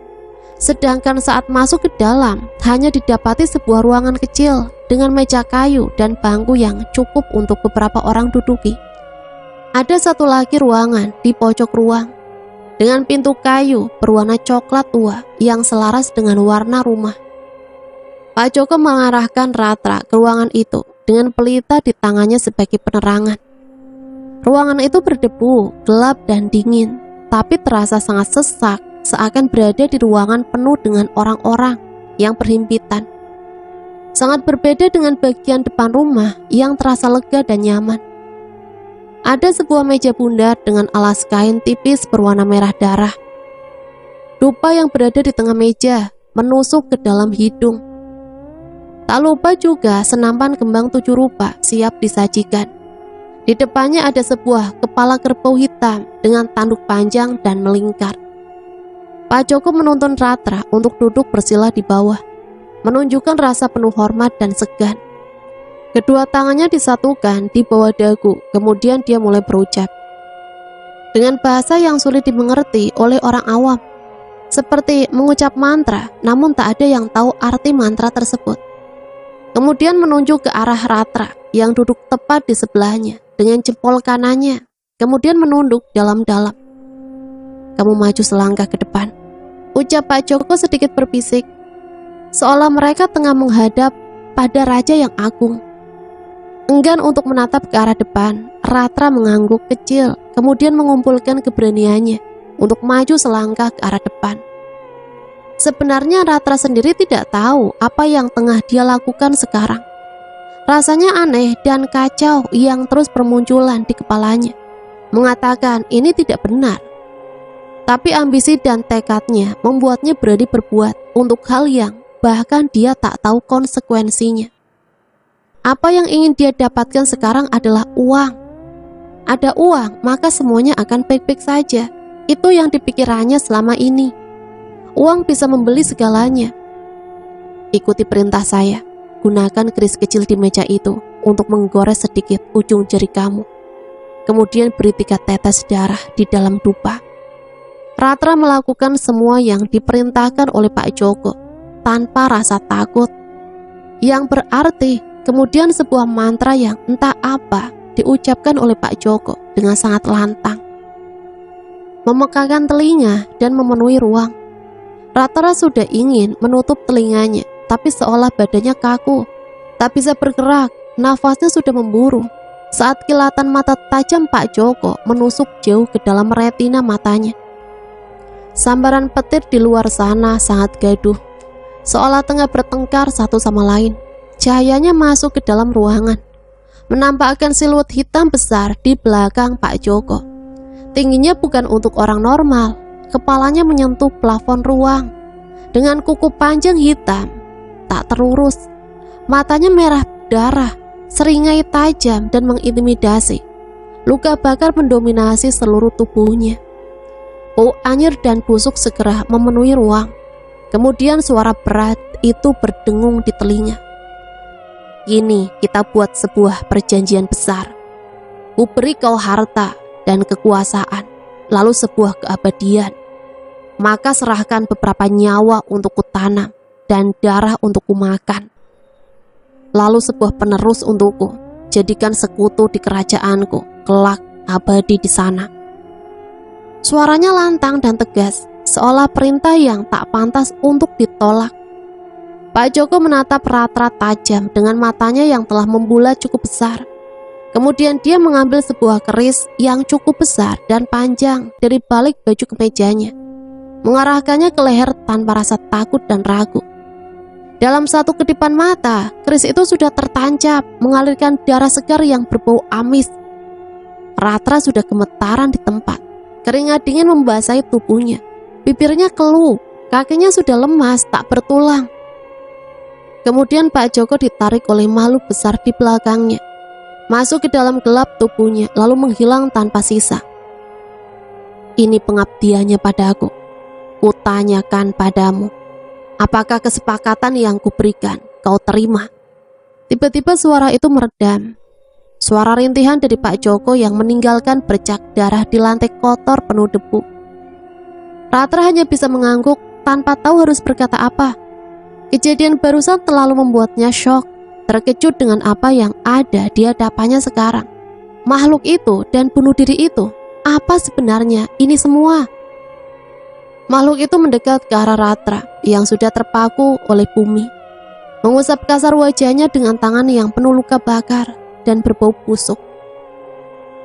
[SPEAKER 2] Sedangkan saat masuk ke dalam, hanya didapati sebuah ruangan kecil dengan meja kayu dan bangku yang cukup untuk beberapa orang duduki. Ada satu lagi ruangan di pojok ruang dengan pintu kayu berwarna coklat tua yang selaras dengan warna rumah. Pak Joko mengarahkan Ratra ke ruangan itu dengan pelita di tangannya sebagai penerangan. Ruangan itu berdebu, gelap dan dingin, tapi terasa sangat sesak, seakan berada di ruangan penuh dengan orang-orang yang berhimpitan. Sangat berbeda dengan bagian depan rumah yang terasa lega dan nyaman. Ada sebuah meja bundar dengan alas kain tipis berwarna merah darah. Dupa yang berada di tengah meja menusuk ke dalam hidung. Tak lupa juga senampan kembang 7 rupa siap disajikan. Di depannya ada sebuah kepala kerbau hitam dengan tanduk panjang dan melingkar. Pak Joko menuntun Ratra untuk duduk bersila di bawah, menunjukkan rasa penuh hormat dan segan. Kedua tangannya disatukan di bawah dagu, kemudian dia mulai berucap dengan bahasa yang sulit dimengerti oleh orang awam, seperti mengucap mantra, namun tak ada yang tahu arti mantra tersebut. Kemudian menunjuk ke arah Ratra yang duduk tepat di sebelahnya dengan jempol kanannya, kemudian menunduk dalam-dalam. "Kamu maju selangkah ke depan," ucap Pak Joko sedikit berbisik, seolah mereka tengah menghadap pada raja yang agung. Enggan untuk menatap ke arah depan, Ratra mengangguk kecil, kemudian mengumpulkan keberaniannya untuk maju selangkah ke arah depan. Sebenarnya Ratra sendiri tidak tahu apa yang tengah dia lakukan sekarang. Rasanya aneh dan kacau yang terus bermunculan di kepalanya, mengatakan ini tidak benar. Tapi ambisi dan tekadnya membuatnya berani berbuat untuk hal yang bahkan dia tak tahu konsekuensinya. Apa yang ingin dia dapatkan sekarang adalah uang. Ada uang, maka semuanya akan baik-baik saja. Itu yang dipikirannya selama ini. Uang bisa membeli segalanya. "Ikuti perintah saya. Gunakan keris kecil di meja itu untuk menggores sedikit ujung jari kamu. Kemudian beri 3 tetes darah di dalam dupa." Ratra melakukan semua yang diperintahkan oleh Pak Joko tanpa rasa takut. Yang berarti kemudian sebuah mantra yang entah apa diucapkan oleh Pak Joko dengan sangat lantang, memekakan telinga dan memenuhi ruang. Ratra sudah ingin menutup telinganya, tapi seolah badannya kaku, tak bisa bergerak, nafasnya sudah memburu saat kilatan mata tajam Pak Joko menusuk jauh ke dalam retina matanya. Sambaran petir di luar sana sangat gaduh, seolah tengah bertengkar satu sama lain. Cahayanya masuk ke dalam ruangan, menampakkan siluet hitam besar di belakang Pak Joko. Tingginya bukan untuk orang normal, kepalanya menyentuh plafon ruang. Dengan kuku panjang hitam, tak terurus, matanya merah darah, seringai tajam dan mengintimidasi. Luka bakar mendominasi seluruh tubuhnya. Bau anyir dan busuk segera memenuhi ruang. Kemudian suara berat itu berdengung di telinga. "Kini kita buat sebuah perjanjian besar. Kuberi kau harta dan kekuasaan, lalu sebuah keabadian. Maka serahkan beberapa nyawa untuk kutanam dan darah untuk kumakan. Lalu sebuah penerus untukku, jadikan sekutu di kerajaanku, kelak abadi di sana." Suaranya lantang dan tegas, seolah perintah yang tak pantas untuk ditolak. Pak Joko menatap Ratra tajam dengan matanya yang telah membulat cukup besar. Kemudian dia mengambil sebuah keris yang cukup besar dan panjang dari balik baju kemejanya, mengarahkannya ke leher tanpa rasa takut dan ragu. Dalam satu kedipan mata, keris itu sudah tertancap, mengalirkan darah segar yang berbau amis. Ratra sudah gemetaran di tempat. Keringat dingin membasahi tubuhnya. Bibirnya keluh, kakinya sudah lemas, tak bertulang. Kemudian Pak Joko ditarik oleh makhluk besar di belakangnya, masuk ke dalam gelap tubuhnya, lalu menghilang tanpa sisa. "Ini pengabdiannya padaku. Kutanyakan padamu, apakah kesepakatan yang kuberikan kau terima?" Tiba-tiba suara itu meredam. Suara rintihan dari Pak Joko yang meninggalkan bercak darah di lantai kotor penuh debu. Ratra hanya bisa mengangguk tanpa tahu harus berkata apa. Kejadian barusan terlalu membuatnya syok, terkejut dengan apa yang ada di hadapannya sekarang. Makhluk itu dan bunuh diri itu, apa sebenarnya ini semua? Makhluk itu mendekat ke arah Ratra yang sudah terpaku oleh bumi, mengusap kasar wajahnya dengan tangan yang penuh luka bakar dan berbau busuk.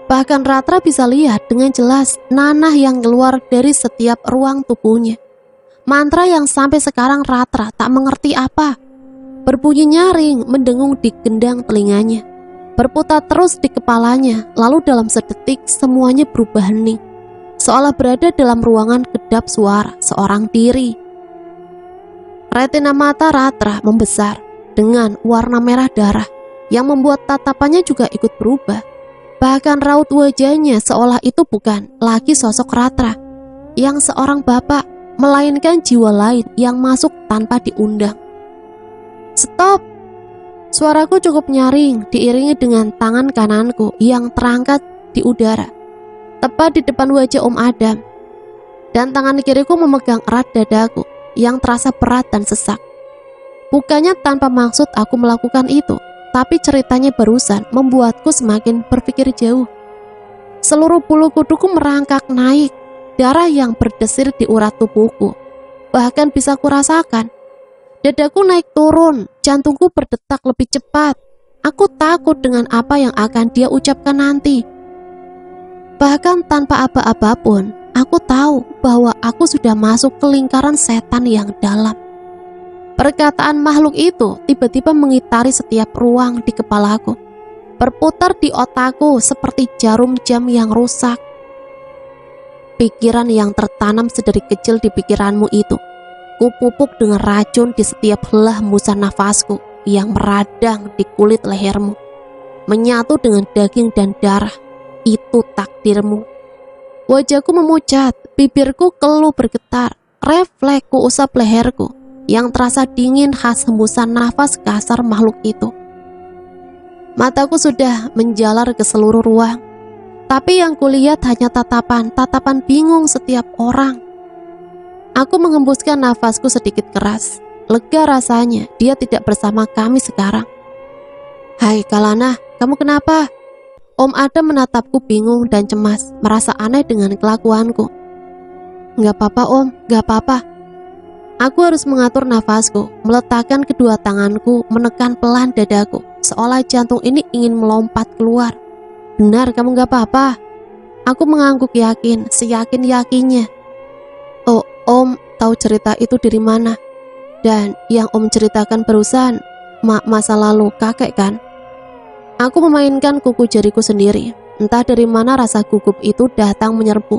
[SPEAKER 2] Bahkan Ratra bisa lihat dengan jelas nanah yang keluar dari setiap ruang tubuhnya, Mantra yang sampai sekarang Ratra tak mengerti apa. Berbunyi nyaring mendengung di gendang telinganya. Berputar terus di kepalanya, lalu dalam sedetik semuanya berubah hening. Seolah berada dalam ruangan kedap suara seorang diri. Retina mata Ratra membesar dengan warna merah darah yang membuat tatapannya juga ikut berubah. Bahkan raut wajahnya seolah itu bukan lagi sosok Ratra yang seorang bapak, melainkan jiwa lain yang masuk tanpa diundang. Stop! Suaraku cukup nyaring diiringi dengan tangan kananku yang terangkat di udara, tepat di depan wajah Om Adam. Dan tangan kiriku memegang erat dadaku yang terasa berat dan sesak. Bukannya tanpa maksud aku melakukan itu, tapi ceritanya barusan membuatku semakin berpikir jauh. Seluruh bulu kuduku merangkak naik, darah yang berdesir di urat tubuhku. Bahkan bisa kurasakan. Dadaku naik turun, jantungku berdetak lebih cepat. Aku takut dengan apa yang akan dia ucapkan nanti. Bahkan tanpa aba-aba pun, aku tahu bahwa aku sudah masuk ke lingkaran setan yang dalam. Perkataan makhluk itu tiba-tiba mengitari setiap ruang di kepalaku, berputar di otakku seperti jarum jam yang rusak. Pikiran yang tertanam sedari kecil di pikiranmu itu, kupupuk dengan racun di setiap helah hembusan nafasku yang meradang di kulit lehermu, menyatu dengan daging dan darah. Itu takdirmu. Wajahku memucat, bibirku keluh bergetar, refleksku usap leherku yang terasa dingin khas hembusan nafas kasar makhluk itu. Mataku sudah menjalar ke seluruh ruang, tapi yang kulihat hanya tatapan bingung setiap orang. Aku mengembuskan nafasku sedikit keras. Lega rasanya dia tidak bersama kami sekarang. Hai Kalana, kamu kenapa? Om Adam menatapku bingung dan cemas, merasa aneh dengan kelakuanku. Gak apa-apa Om, gak apa-apa. Aku harus mengatur nafasku, meletakkan kedua tanganku, menekan pelan dadaku, seolah jantung ini ingin melompat keluar. Benar, kamu gak apa-apa. Aku mengangguk yakin, seyakin-yakinnya. Oh, Om tahu cerita itu dari mana? Dan yang Om ceritakan barusan, masa lalu kakek kan? Aku memainkan kuku jariku sendiri. Entah dari mana rasa gugup itu datang menyerbu.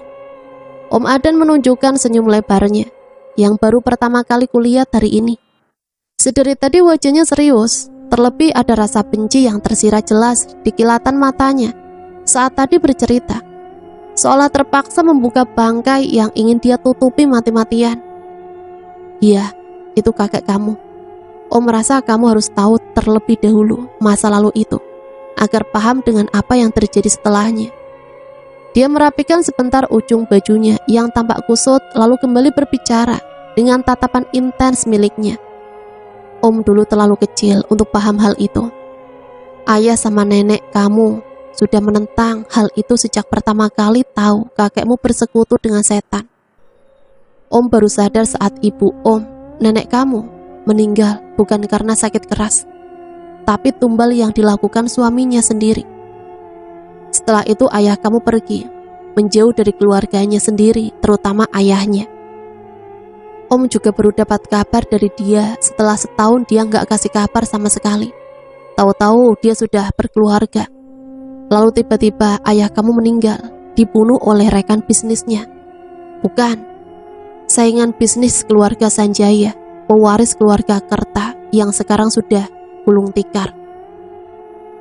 [SPEAKER 2] Om Adan menunjukkan senyum lebarnya, yang baru pertama kali kulihat hari ini. Sedari tadi wajahnya serius, terlebih ada rasa benci yang tersirat jelas di kilatan matanya saat tadi bercerita, seolah terpaksa membuka bangkai yang ingin dia tutupi mati-matian. Iya, itu kakek kamu. Om merasa kamu harus tahu terlebih dahulu masa lalu itu, agar paham dengan apa yang terjadi setelahnya. Dia merapikan sebentar ujung bajunya yang tampak kusut, lalu kembali berbicara dengan tatapan intens miliknya. Om dulu terlalu kecil untuk paham hal itu. Ayah sama nenek kamu sudah menentang hal itu sejak pertama kali tahu kakekmu bersekutu dengan setan. Om baru sadar saat ibu Om, nenek kamu, meninggal bukan karena sakit keras, tapi tumbal yang dilakukan suaminya sendiri. Setelah itu ayah kamu pergi, menjauh dari keluarganya sendiri, terutama ayahnya. Om juga baru dapat kabar dari dia setelah setahun dia nggak kasih kabar sama sekali. Tahu-tahu dia sudah berkeluarga. Lalu tiba-tiba ayah kamu meninggal, dibunuh oleh rekan bisnisnya. Bukan, saingan bisnis keluarga Sanjaya, pewaris keluarga Kerta yang sekarang sudah gulung tikar.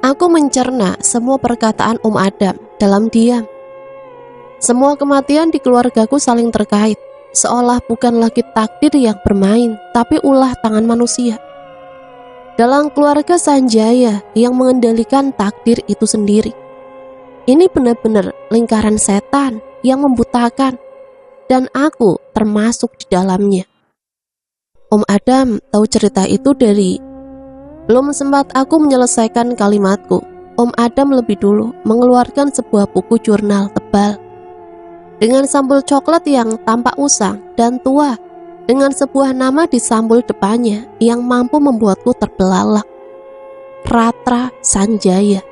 [SPEAKER 2] Aku mencerna semua perkataan Om Adam dalam diam. Semua kematian di keluargaku saling terkait, seolah bukan lagi takdir yang bermain, tapi ulah tangan manusia. Dalam keluarga Sanjaya yang mengendalikan takdir itu sendiri. Ini benar-benar lingkaran setan yang membutakan, dan aku termasuk di dalamnya. Om Adam tahu cerita itu dari... Belum sempat aku menyelesaikan kalimatku, Om Adam lebih dulu mengeluarkan sebuah buku jurnal tebal dengan sampul coklat yang tampak usang dan tua, dengan sebuah nama di sampul depannya yang mampu membuatku terbelalak. Ratra Sanjaya.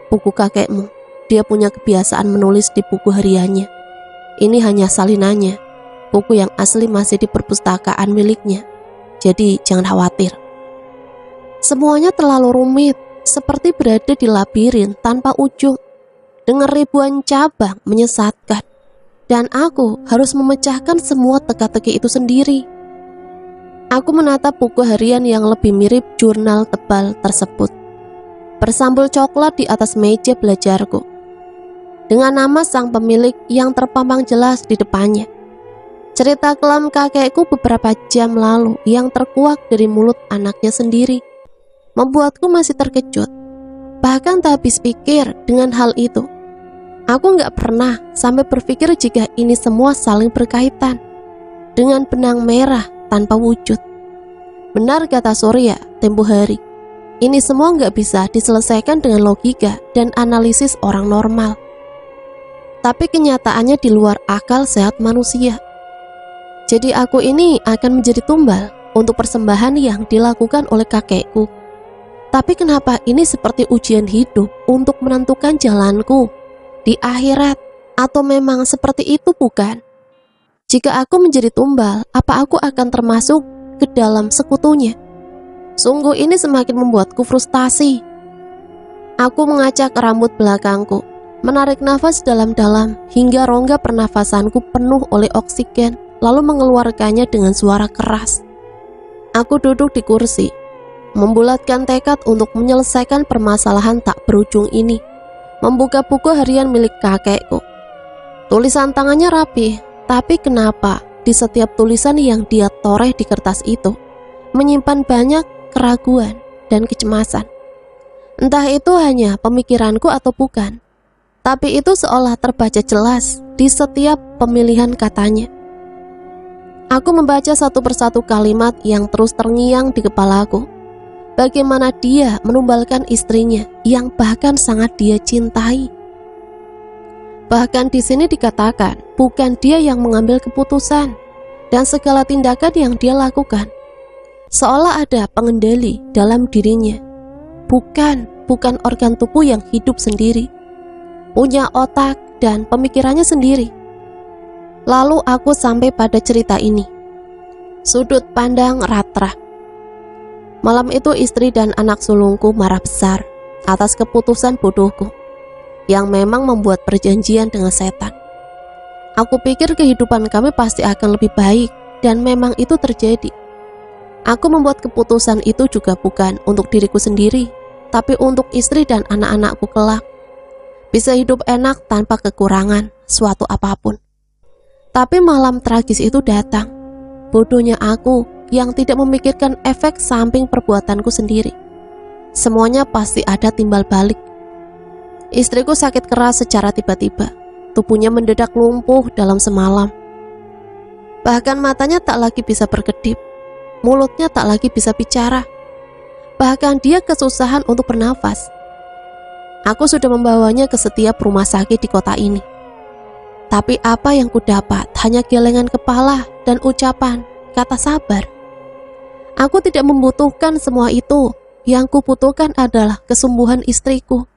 [SPEAKER 2] Buku kakekmu. Dia punya kebiasaan menulis di buku hariannya. Ini hanya salinannya. Buku yang asli masih di perpustakaan miliknya, jadi jangan khawatir. Semuanya terlalu rumit, seperti berada di labirin tanpa ujung, dengan ribuan cabang menyesatkan. Dan aku harus memecahkan semua teka-teki itu sendiri. Aku menatap buku harian yang lebih mirip jurnal tebal tersebut, bersambul coklat di atas meja belajarku, dengan nama sang pemilik yang terpampang jelas di depannya. Cerita kelam kakekku beberapa jam lalu yang terkuak dari mulut anaknya sendiri membuatku masih terkejut, bahkan tak habis pikir dengan hal itu. Aku gak pernah sampai berpikir jika ini semua saling berkaitan dengan benang merah tanpa wujud. Benar kata Surya tempo hari, ini semua gak bisa diselesaikan dengan logika dan analisis orang normal. Tapi kenyataannya di luar akal sehat manusia. Jadi aku ini akan menjadi tumbal untuk persembahan yang dilakukan oleh kakekku. Tapi kenapa ini seperti ujian hidup untuk menentukan jalanku di akhirat, atau memang seperti itu bukan? Jika aku menjadi tumbal, apa aku akan termasuk ke dalam sekutunya? Sungguh ini semakin membuatku frustasi. Aku mengacak rambut belakangku, menarik nafas dalam-dalam hingga rongga pernafasanku penuh oleh oksigen, lalu mengeluarkannya dengan suara keras. Aku duduk di kursi, membulatkan tekad untuk menyelesaikan permasalahan tak berujung ini. Membuka buku harian milik kakekku. Tulisan tangannya rapi, tapi kenapa di setiap tulisan yang dia toreh di kertas itu menyimpan banyak keraguan dan kecemasan. Entah itu hanya pemikiranku atau bukan, tapi itu seolah terbaca jelas di setiap pemilihan katanya. Aku membaca satu persatu kalimat yang terus terngiang di kepalaku. Bagaimana dia menumbalkan istrinya yang bahkan sangat dia cintai. Bahkan di sini dikatakan bukan dia yang mengambil keputusan dan segala tindakan yang dia lakukan, seolah ada pengendali dalam dirinya. Bukan organ tubuh yang hidup sendiri, punya otak dan pemikirannya sendiri. Lalu aku sampai pada cerita ini. Sudut pandang Ratra. Malam itu istri dan anak sulungku marah besar atas keputusan bodohku yang memang membuat perjanjian dengan setan. Aku pikir kehidupan kami pasti akan lebih baik dan memang itu terjadi. Aku membuat keputusan itu juga bukan untuk diriku sendiri, tapi untuk istri dan anak-anakku kelak. Bisa hidup enak tanpa kekurangan suatu apapun. Tapi malam tragis itu datang. Bodohnya aku yang tidak memikirkan efek samping perbuatanku sendiri. Semuanya pasti ada timbal balik. Istriku sakit keras secara tiba-tiba. Tubuhnya mendadak lumpuh dalam semalam. Bahkan matanya tak lagi bisa berkedip. Mulutnya tak lagi bisa bicara. Bahkan dia kesusahan untuk bernafas. Aku sudah membawanya ke setiap rumah sakit di kota ini. Tapi apa yang kudapat hanya gelengan kepala dan ucapan kata sabar. Aku tidak membutuhkan semua itu. Yang kubutuhkan adalah kesembuhan istriku.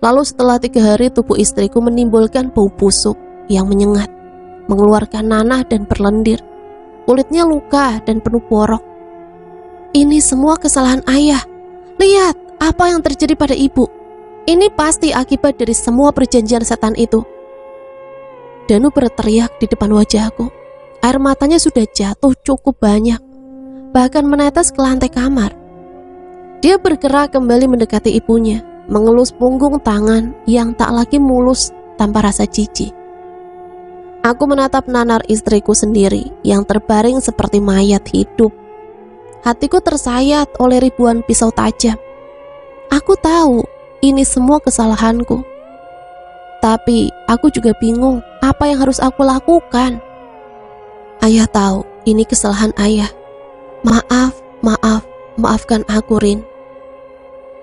[SPEAKER 2] Lalu setelah 3 hari tubuh istriku menimbulkan bau busuk yang menyengat, mengeluarkan nanah dan berlendir. Kulitnya luka dan penuh borok. Ini semua kesalahan ayah. Lihat apa yang terjadi pada ibu. Ini pasti akibat dari semua perjanjian setan itu. Danu berteriak di depan wajahku. Air matanya sudah jatuh cukup banyak, bahkan menetes ke lantai kamar. Dia bergerak kembali mendekati ibunya, mengelus punggung tangan yang tak lagi mulus tanpa rasa jijik. Aku menatap nanar istriku sendiri yang terbaring seperti mayat hidup. Hatiku tersayat oleh ribuan pisau tajam. Aku tahu ini semua kesalahanku. Tapi aku juga bingung apa yang harus aku lakukan. Ayah tahu ini kesalahan ayah. Maafkan aku, Rin.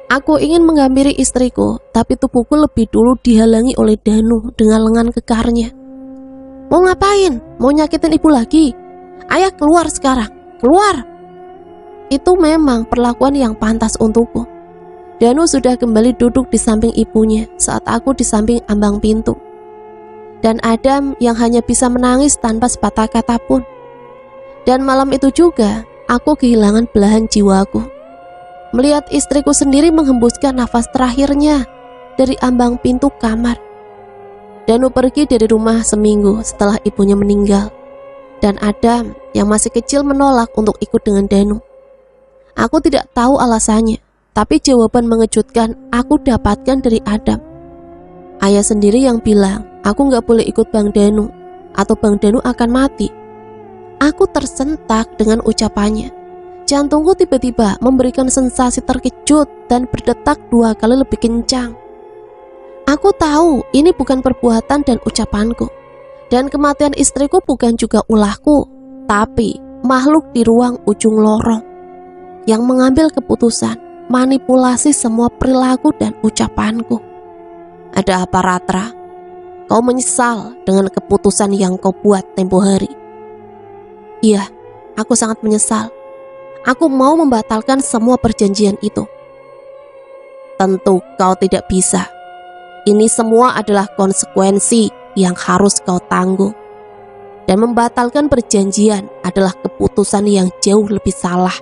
[SPEAKER 2] Aku ingin menghampiri istriku, tapi tubuhku lebih dulu dihalangi oleh Danu dengan lengan kekarnya. Mau ngapain? Mau nyakitin ibu lagi? Ayah keluar sekarang, keluar. Itu memang perlakuan yang pantas untukku. Danu sudah kembali duduk di samping ibunya saat aku di samping ambang pintu. dan Adam yang hanya bisa menangis tanpa sepatah kata pun. Dan malam itu juga aku kehilangan belahan jiwaku, melihat istriku sendiri menghembuskan nafas terakhirnya dari ambang pintu kamar. Danu pergi dari rumah seminggu setelah ibunya meninggal, dan Adam yang masih kecil menolak untuk ikut dengan Danu. Aku tidak tahu alasannya, tapi jawaban mengejutkan aku dapatkan dari Adam. Ayah sendiri yang bilang aku gak boleh ikut Bang Danu, atau Bang Danu akan mati. Aku tersentak dengan ucapannya. Jantungku tiba-tiba memberikan sensasi terkejut dan berdetak 2 kali lebih kencang. Aku tahu ini bukan perbuatan dan ucapanku, dan kematian istriku bukan juga ulahku, tapi makhluk di ruang ujung lorong yang mengambil keputusan, manipulasi semua perilaku dan ucapanku. Ada apa, Ratra? Kau menyesal dengan keputusan yang kau buat tempo hari? Iya, aku sangat menyesal. Aku mau membatalkan semua perjanjian itu. Tentu kau tidak bisa. Ini semua adalah konsekuensi yang harus kau tanggung. Dan membatalkan perjanjian adalah keputusan yang jauh lebih salah.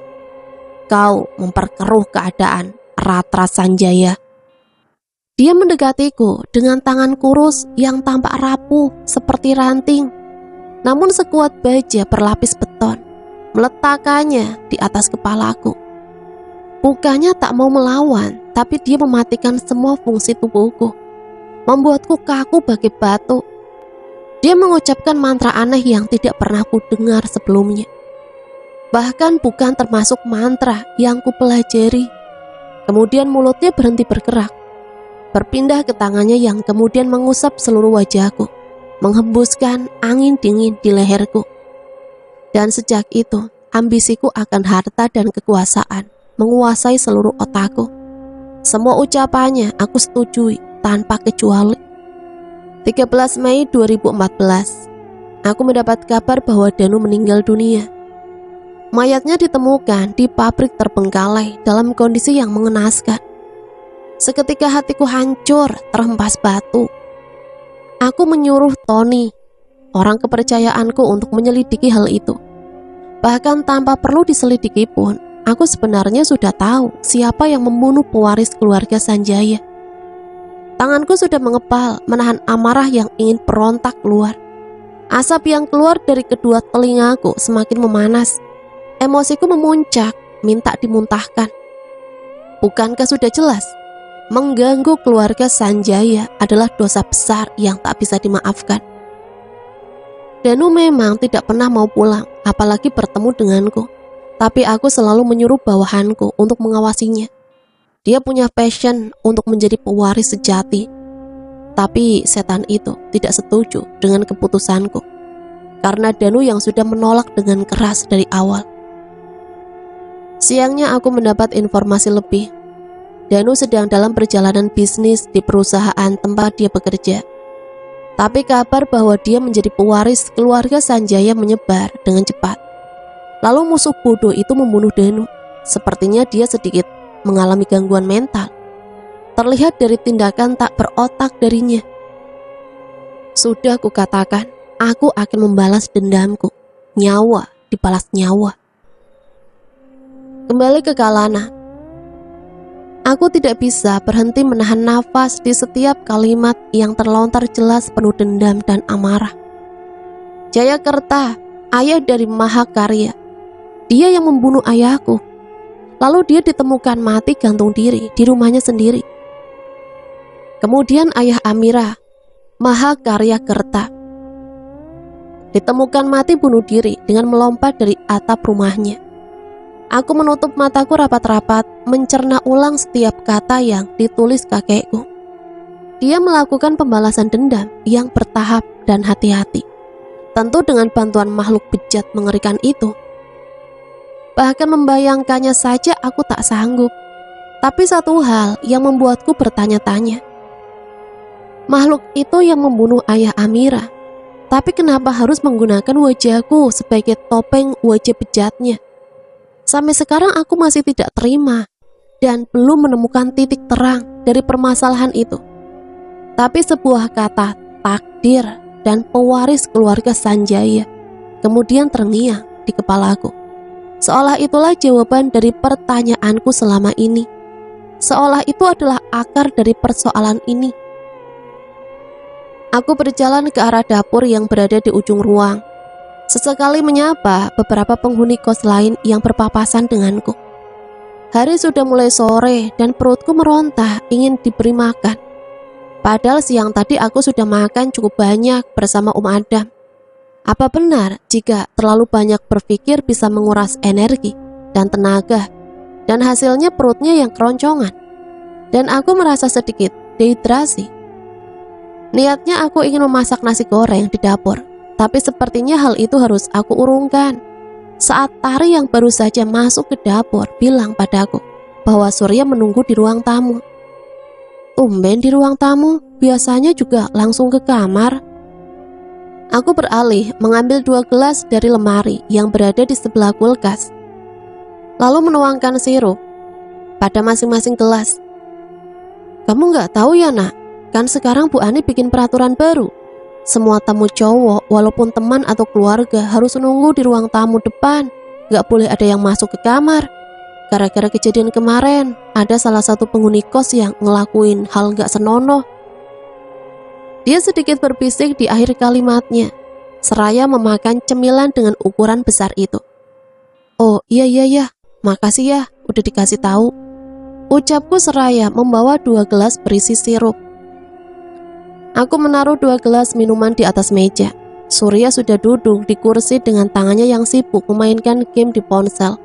[SPEAKER 2] Kau memperkeruh keadaan, Ratra Sanjaya. Dia mendekatiku dengan tangan kurus yang tampak rapuh seperti ranting, namun sekuat baja berlapis beton, meletakkannya di atas kepalaku. Bukannya tak mau melawan, tapi dia mematikan semua fungsi tubuhku, membuatku kaku bagai batu. Dia mengucapkan mantra aneh yang tidak pernah ku dengar sebelumnya. Bahkan bukan termasuk mantra yang ku pelajari. Kemudian mulutnya berhenti bergerak, berpindah ke tangannya yang kemudian mengusap seluruh wajahku, menghembuskan angin dingin di leherku. Dan sejak itu, ambisiku akan harta dan kekuasaan menguasai seluruh otakku. Semua ucapannya aku setujui tanpa kecuali. 13 Mei 2014, aku mendapat kabar bahwa Danu meninggal dunia. Mayatnya ditemukan di pabrik terbengkalai dalam kondisi yang mengenaskan. Seketika hatiku hancur, terhempas batu. Aku menyuruh Tony, orang kepercayaanku, untuk menyelidiki hal itu. Bahkan tanpa perlu diselidiki pun, aku sebenarnya sudah tahu siapa yang membunuh pewaris keluarga Sanjaya. Tanganku sudah mengepal, menahan amarah yang ingin berontak keluar. Asap yang keluar dari kedua telingaku semakin memanas. Emosiku memuncak, minta dimuntahkan. Bukankah sudah jelas? Mengganggu keluarga Sanjaya adalah dosa besar yang tak bisa dimaafkan. Danu memang tidak pernah mau pulang, apalagi bertemu denganku. Tapi aku selalu menyuruh bawahanku untuk mengawasinya. Dia punya passion untuk menjadi pewaris sejati. Tapi setan itu tidak setuju dengan keputusanku, karena Danu yang sudah menolak dengan keras dari awal. Siangnya aku mendapat informasi lebih. Danu sedang dalam perjalanan bisnis di perusahaan tempat dia bekerja. Tapi kabar bahwa dia menjadi pewaris keluarga Sanjaya menyebar dengan cepat. Lalu musuh bodoh itu membunuh Danu. Sepertinya dia sedikit mengalami gangguan mental. Terlihat dari tindakan tak berotak darinya. Sudah kukatakan, aku akan membalas dendamku. Nyawa dibalas nyawa. Kembali ke Kalana. Aku tidak bisa berhenti menahan nafas di setiap kalimat yang terlontar jelas penuh dendam dan amarah. Jayakerta, ayah dari Mahakarya, dia yang membunuh ayahku. Lalu dia ditemukan mati gantung diri di rumahnya sendiri. Kemudian ayah Amira, Mahakarya Kerta, ditemukan mati bunuh diri dengan melompat dari atap rumahnya. Aku menutup mataku rapat-rapat, mencerna ulang setiap kata yang ditulis kakekku. Dia melakukan pembalasan dendam yang bertahap dan hati-hati, tentu dengan bantuan makhluk bejat mengerikan itu. Bahkan membayangkannya saja aku tak sanggup. Tapi satu hal yang membuatku bertanya-tanya. Makhluk itu yang membunuh ayah Amira, tapi kenapa harus menggunakan wajahku sebagai topeng wajah bejatnya? Sampai sekarang aku masih tidak terima dan belum menemukan titik terang dari permasalahan itu. Tapi sebuah kata takdir dan pewaris keluarga Sanjaya kemudian terngiang di kepalaku. Seolah itulah jawaban dari pertanyaanku selama ini. Seolah itu adalah akar dari persoalan ini. Aku berjalan ke arah dapur yang berada di ujung ruang. Sesekali menyapa beberapa penghuni kos lain yang berpapasan denganku. Hari sudah mulai sore dan perutku merontah ingin diberi makan. Padahal siang tadi aku sudah makan cukup banyak bersama Adam. Apa benar jika terlalu banyak berpikir bisa menguras energi dan tenaga, dan hasilnya perutnya yang keroncongan? Dan aku merasa sedikit dehidrasi. Niatnya aku ingin memasak nasi goreng di dapur, tapi sepertinya hal itu harus aku urungkan saat Tari yang baru saja masuk ke dapur bilang padaku bahwa Surya menunggu di ruang tamu. Tumben di ruang tamu, biasanya juga langsung ke kamar. Aku beralih mengambil 2 gelas dari lemari yang berada di sebelah kulkas, lalu menuangkan sirup pada masing-masing gelas. Kamu nggak tahu ya nak, kan sekarang Bu Ani bikin peraturan baru. Semua tamu cowok walaupun teman atau keluarga harus menunggu di ruang tamu depan. Gak boleh ada yang masuk ke kamar. Gara-gara kejadian kemarin, ada salah satu penghuni kos yang ngelakuin hal gak senonoh. Dia sedikit berbisik di akhir kalimatnya, seraya memakan cemilan dengan ukuran besar itu. Oh iya, makasih ya udah dikasih tahu, ucapku seraya membawa 2 gelas berisi sirup. Aku menaruh 2 gelas minuman di atas meja. Surya sudah duduk di kursi dengan tangannya yang sibuk memainkan game di ponsel.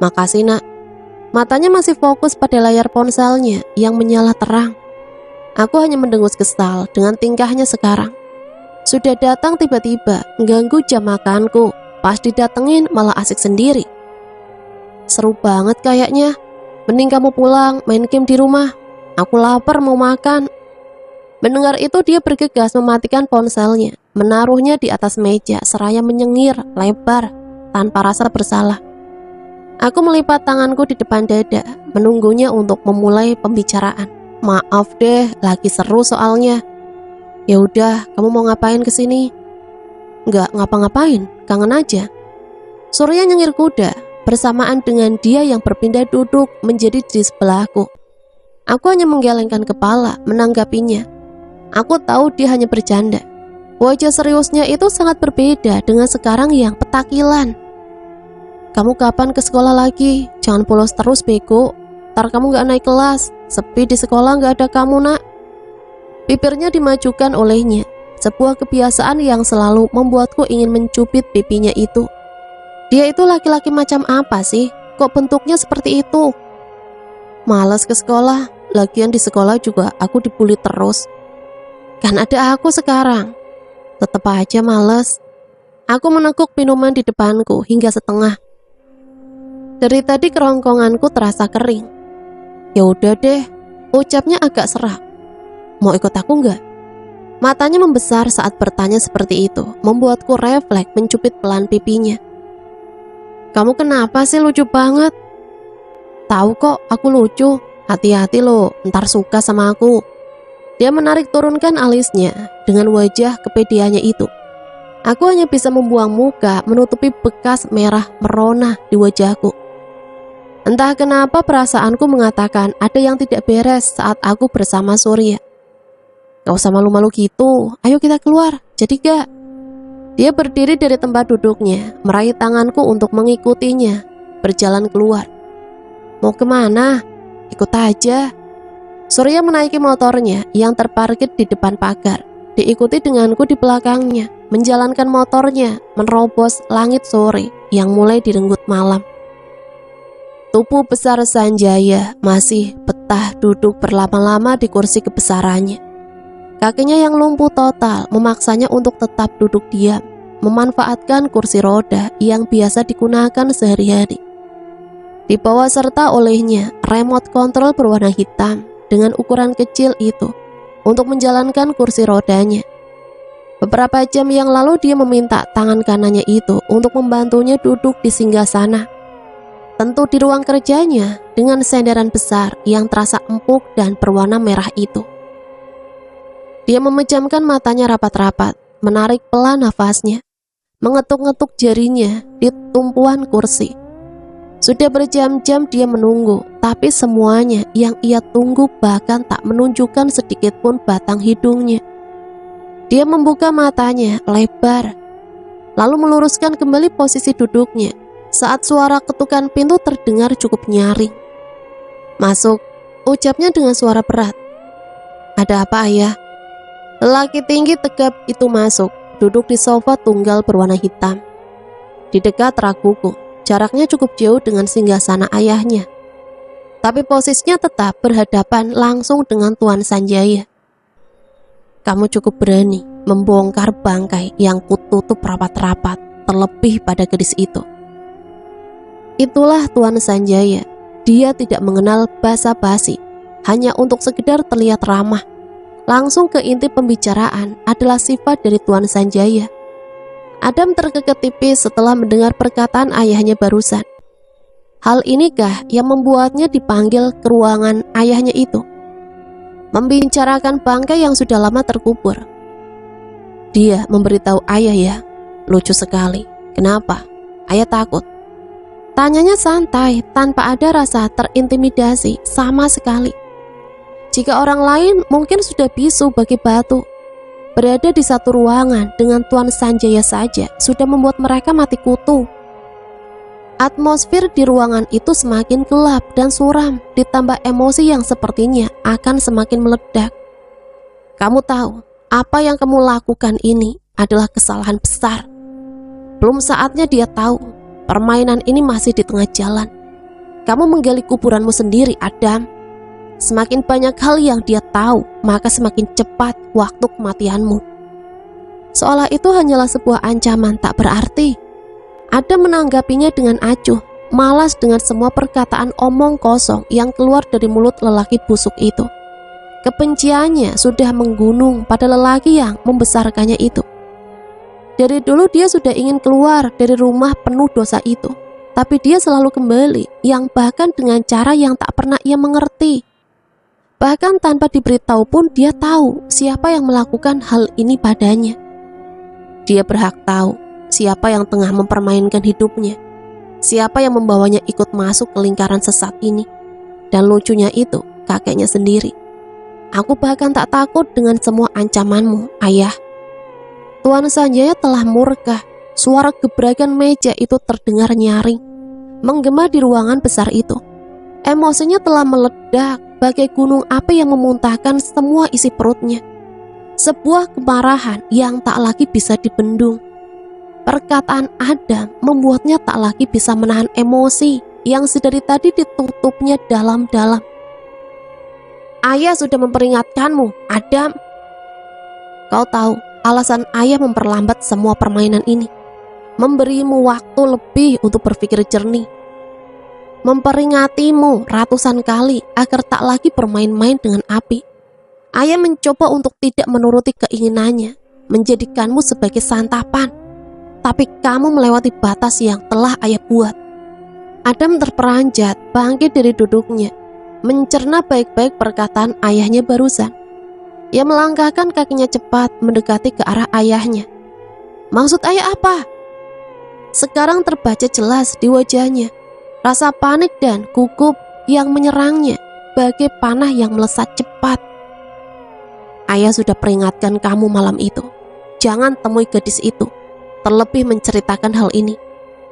[SPEAKER 2] Makasih nak. Matanya masih fokus pada layar ponselnya yang menyala terang. Aku hanya mendengus kesal dengan tingkahnya sekarang. Sudah datang tiba-tiba, mengganggu jam makanku. Pas didatengin malah asik sendiri. Seru banget kayaknya. Mending kamu pulang main game di rumah. Aku lapar mau makan. Mendengar itu dia bergegas mematikan ponselnya, menaruhnya di atas meja seraya menyengir lebar tanpa rasa bersalah. Aku melipat tanganku di depan dada, menunggunya untuk memulai pembicaraan. Maaf deh, lagi seru soalnya. Ya udah, kamu mau ngapain kesini? Nggak ngapa-ngapain, kangen aja. Surya nyengir kuda bersamaan dengan dia yang berpindah duduk menjadi di sebelahku. Aku hanya menggelengkan kepala menanggapinya. Aku tahu dia hanya bercanda. Wajah seriusnya itu sangat berbeda dengan sekarang yang petakilan. Kamu kapan ke sekolah lagi? Jangan bolos terus bego. Ntar kamu gak naik kelas. Sepi di sekolah gak ada kamu nak. Bibirnya dimajukan olehnya. Sebuah kebiasaan yang selalu membuatku ingin mencubit pipinya itu. Dia itu laki-laki macam apa sih? Kok bentuknya seperti itu? Malas ke sekolah. Lagian di sekolah juga aku dibully terus. Kan ada aku sekarang. Tetap aja males. Aku menekuk minuman di depanku hingga setengah. Dari tadi kerongkonganku terasa kering. Ya udah deh, ucapnya agak serak. Mau ikut aku nggak? Matanya membesar saat bertanya seperti itu, membuatku refleks mencubit pelan pipinya. Kamu kenapa sih lucu banget? Tahu kok aku lucu. Hati-hati loh, ntar suka sama aku. Dia menarik turunkan alisnya dengan wajah kepedeannya itu. Aku hanya bisa membuang muka menutupi bekas merah merona di wajahku. Entah kenapa perasaanku mengatakan ada yang tidak beres saat aku bersama Surya. Gak usah malu-malu gitu, ayo kita keluar, jadi gak? Dia berdiri dari tempat duduknya, meraih tanganku untuk mengikutinya, berjalan keluar. Mau kemana? Ikut aja. Surya menaiki motornya yang terparkir di depan pagar, diikuti denganku di belakangnya, menjalankan motornya menerobos langit sore yang mulai direnggut malam. Tubuh besar Sanjaya masih betah duduk berlama-lama di kursi kebesarannya. Kakinya yang lumpuh total memaksanya untuk tetap duduk diam, memanfaatkan kursi roda yang biasa digunakan sehari-hari. Dibawa serta olehnya remote control berwarna hitam dengan ukuran kecil itu untuk menjalankan kursi rodanya. Beberapa jam yang lalu dia meminta tangan kanannya itu untuk membantunya duduk di singgasana. Tentu di ruang kerjanya dengan senderan besar yang terasa empuk dan berwarna merah itu. Dia memejamkan matanya rapat-rapat, menarik pelan nafasnya, mengetuk-ngetuk jarinya di tumpuan kursi. Sudah berjam-jam dia menunggu, tapi semuanya yang ia tunggu bahkan tak menunjukkan sedikit pun batang hidungnya. Dia membuka matanya lebar, lalu meluruskan kembali posisi duduknya saat suara ketukan pintu terdengar cukup nyaring. "Masuk," ucapnya dengan suara berat. "Ada apa, Ayah?" Lelaki tinggi tegap itu masuk, duduk di sofa tunggal berwarna hitam. Di dekat rak buku, jaraknya cukup jauh dengan singgasana ayahnya. Tapi posisinya tetap berhadapan langsung dengan Tuan Sanjaya. "Kamu cukup berani membongkar bangkai yang kututup rapat-rapat, terlebih pada gadis itu." Itulah Tuan Sanjaya. Dia tidak mengenal basa-basi, hanya untuk sekedar terlihat ramah. Langsung ke inti pembicaraan adalah sifat dari Tuan Sanjaya. Adam terkekeh tipis setelah mendengar perkataan ayahnya barusan. Hal inikah yang membuatnya dipanggil ke ruangan ayahnya itu? Membicarakan bangkai yang sudah lama terkubur. Dia memberitahu ayah ya. Lucu sekali. "Kenapa? Ayah takut?" Tanyanya santai, tanpa ada rasa terintimidasi sama sekali. Jika orang lain mungkin sudah bisu bagi batu. Berada di satu ruangan dengan Tuan Sanjaya saja sudah membuat mereka mati kutu. Atmosfer di ruangan itu semakin gelap dan suram, ditambah emosi yang sepertinya akan semakin meledak. "Kamu tahu, apa yang kamu lakukan ini adalah kesalahan besar. Belum saatnya dia tahu, permainan ini masih di tengah jalan. Kamu menggali kuburanmu sendiri, Adam. Semakin banyak hal yang dia tahu, maka semakin cepat waktu kematianmu." Seolah itu hanyalah sebuah ancaman tak berarti. Adam menanggapinya dengan acuh, malas dengan semua perkataan omong kosong yang keluar dari mulut lelaki busuk itu. Kebenciannya sudah menggunung pada lelaki yang membesarkannya itu. Dari dulu dia sudah ingin keluar dari rumah penuh dosa itu, tapi dia selalu kembali, yang bahkan dengan cara yang tak pernah ia mengerti. Bahkan tanpa diberitahu pun dia tahu siapa yang melakukan hal ini padanya. Dia berhak tahu siapa yang tengah mempermainkan hidupnya, siapa yang membawanya ikut masuk ke lingkaran sesat ini. Dan lucunya itu, kakeknya sendiri. "Aku bahkan tak takut dengan semua ancamanmu, Ayah." Tuan Sanjaya telah murka. Suara gebrakan meja itu terdengar nyaring, menggema di ruangan besar itu. Emosinya telah meledak bagai gunung api yang memuntahkan semua isi perutnya. Sebuah kemarahan yang tak lagi bisa dibendung. Perkataan Adam membuatnya tak lagi bisa menahan emosi yang sedari tadi ditutupnya dalam-dalam. "Ayah sudah memperingatkanmu, Adam. Kau tahu alasan ayah memperlambat semua permainan ini, memberimu waktu lebih untuk berpikir jernih, memperingatimu ratusan kali agar tak lagi bermain-main dengan api. Ayah mencoba untuk tidak menuruti keinginannya, menjadikanmu sebagai santapan, tapi kamu melewati batas yang telah ayah buat." Adam terperanjat bangkit dari duduknya, mencerna baik-baik perkataan ayahnya barusan. Ia melangkahkan kakinya cepat mendekati ke arah ayahnya. "Maksud ayah apa?" Sekarang terbaca jelas di wajahnya. Rasa panik dan gugup yang menyerangnya bagai panah yang melesat cepat. "Ayah sudah peringatkan kamu malam itu. Jangan temui gadis itu, terlebih menceritakan hal ini.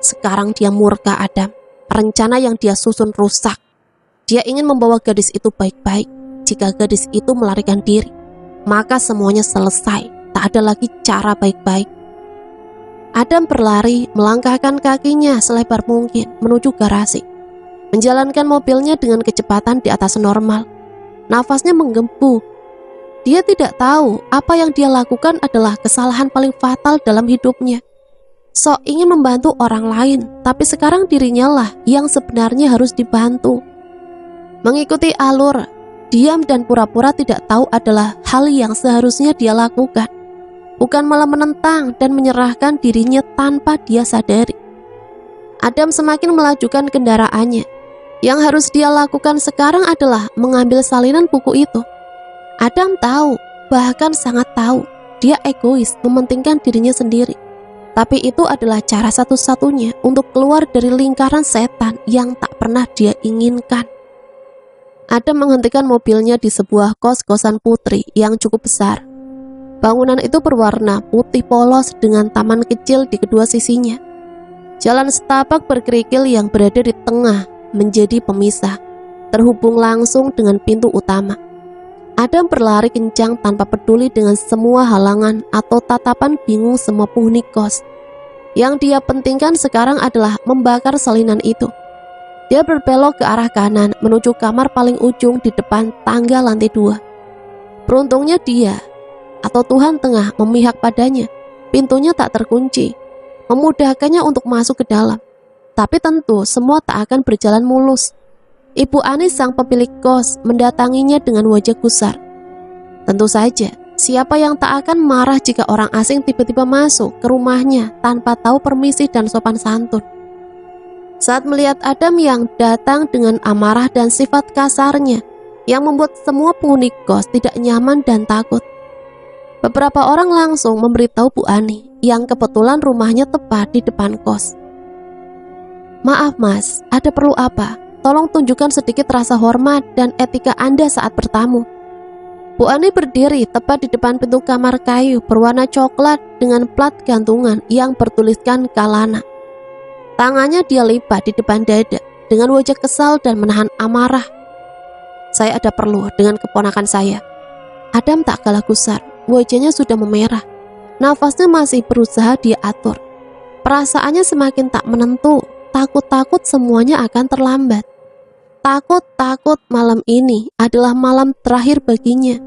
[SPEAKER 2] Sekarang dia murka, Adam. Rencana yang dia susun rusak. Dia ingin membawa gadis itu baik-baik. Jika gadis itu melarikan diri, maka semuanya selesai. Tak ada lagi cara baik-baik." Adam berlari, melangkahkan kakinya selebar mungkin menuju garasi, menjalankan mobilnya dengan kecepatan di atas normal. Nafasnya menggebu. Dia tidak tahu apa yang dia lakukan adalah kesalahan paling fatal dalam hidupnya. Sok ingin membantu orang lain, tapi sekarang dirinya lah yang sebenarnya harus dibantu. Mengikuti alur, diam dan pura-pura tidak tahu adalah hal yang seharusnya dia lakukan. Bukan malah menentang dan menyerahkan dirinya tanpa dia sadari. Adam semakin melajukan kendaraannya. Yang harus dia lakukan sekarang adalah mengambil salinan buku itu. Adam tahu, bahkan sangat tahu, dia egois, mementingkan dirinya sendiri. Tapi itu adalah cara satu-satunya untuk keluar dari lingkaran setan yang tak pernah dia inginkan. Adam menghentikan mobilnya di sebuah kos-kosan putri yang cukup besar. Bangunan itu berwarna putih polos dengan taman kecil di kedua sisinya. Jalan setapak berkerikil yang berada di tengah menjadi pemisah, terhubung langsung dengan pintu utama. Adam berlari kencang tanpa peduli dengan semua halangan atau tatapan bingung semua penghuni kos. Yang dia pentingkan sekarang adalah membakar salinan itu. Dia berbelok ke arah kanan menuju kamar paling ujung di depan tangga lantai 2. Beruntungnya dia, atau Tuhan tengah memihak padanya, pintunya tak terkunci, memudahkannya untuk masuk ke dalam. Tapi tentu semua tak akan berjalan mulus. Ibu Anis sang pemilik kos mendatanginya dengan wajah gusar. Tentu saja, siapa yang tak akan marah jika orang asing tiba-tiba masuk ke rumahnya tanpa tahu permisi dan sopan santun. Saat melihat Adam yang datang dengan amarah dan sifat kasarnya yang membuat semua penghuni kos tidak nyaman dan takut, beberapa orang langsung memberitahu Bu Ani yang kebetulan rumahnya tepat di depan kos. "Maaf Mas, ada perlu apa? Tolong tunjukkan sedikit rasa hormat dan etika Anda saat bertamu." Bu Ani berdiri tepat di depan pintu kamar kayu berwarna coklat dengan plat gantungan yang bertuliskan Kalana. Tangannya dia lipat di depan dada dengan wajah kesal dan menahan amarah. "Saya ada perlu dengan keponakan saya." Adam tak kalah gusar, wajahnya sudah memerah. Nafasnya masih berusaha dia atur. Perasaannya semakin tak menentu, takut-takut semuanya akan terlambat. Takut malam ini adalah malam terakhir baginya.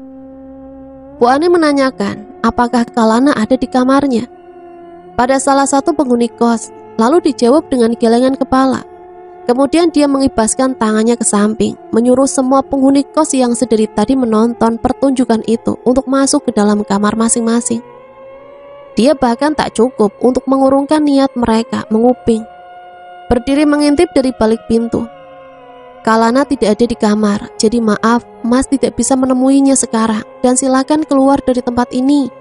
[SPEAKER 2] Bu Ani menanyakan apakah Kalana ada di kamarnya pada salah satu penghuni kos, lalu dijawab dengan gelengan kepala. Kemudian dia mengibaskan tangannya ke samping, menyuruh semua penghuni kos yang sedari tadi menonton pertunjukan itu untuk masuk ke dalam kamar masing-masing. Dia bahkan tak cukup untuk mengurungkan niat mereka menguping. Berdiri mengintip dari balik pintu. "Kalana tidak ada di kamar, jadi maaf, Mas tidak bisa menemuinya sekarang, dan silakan keluar dari tempat ini."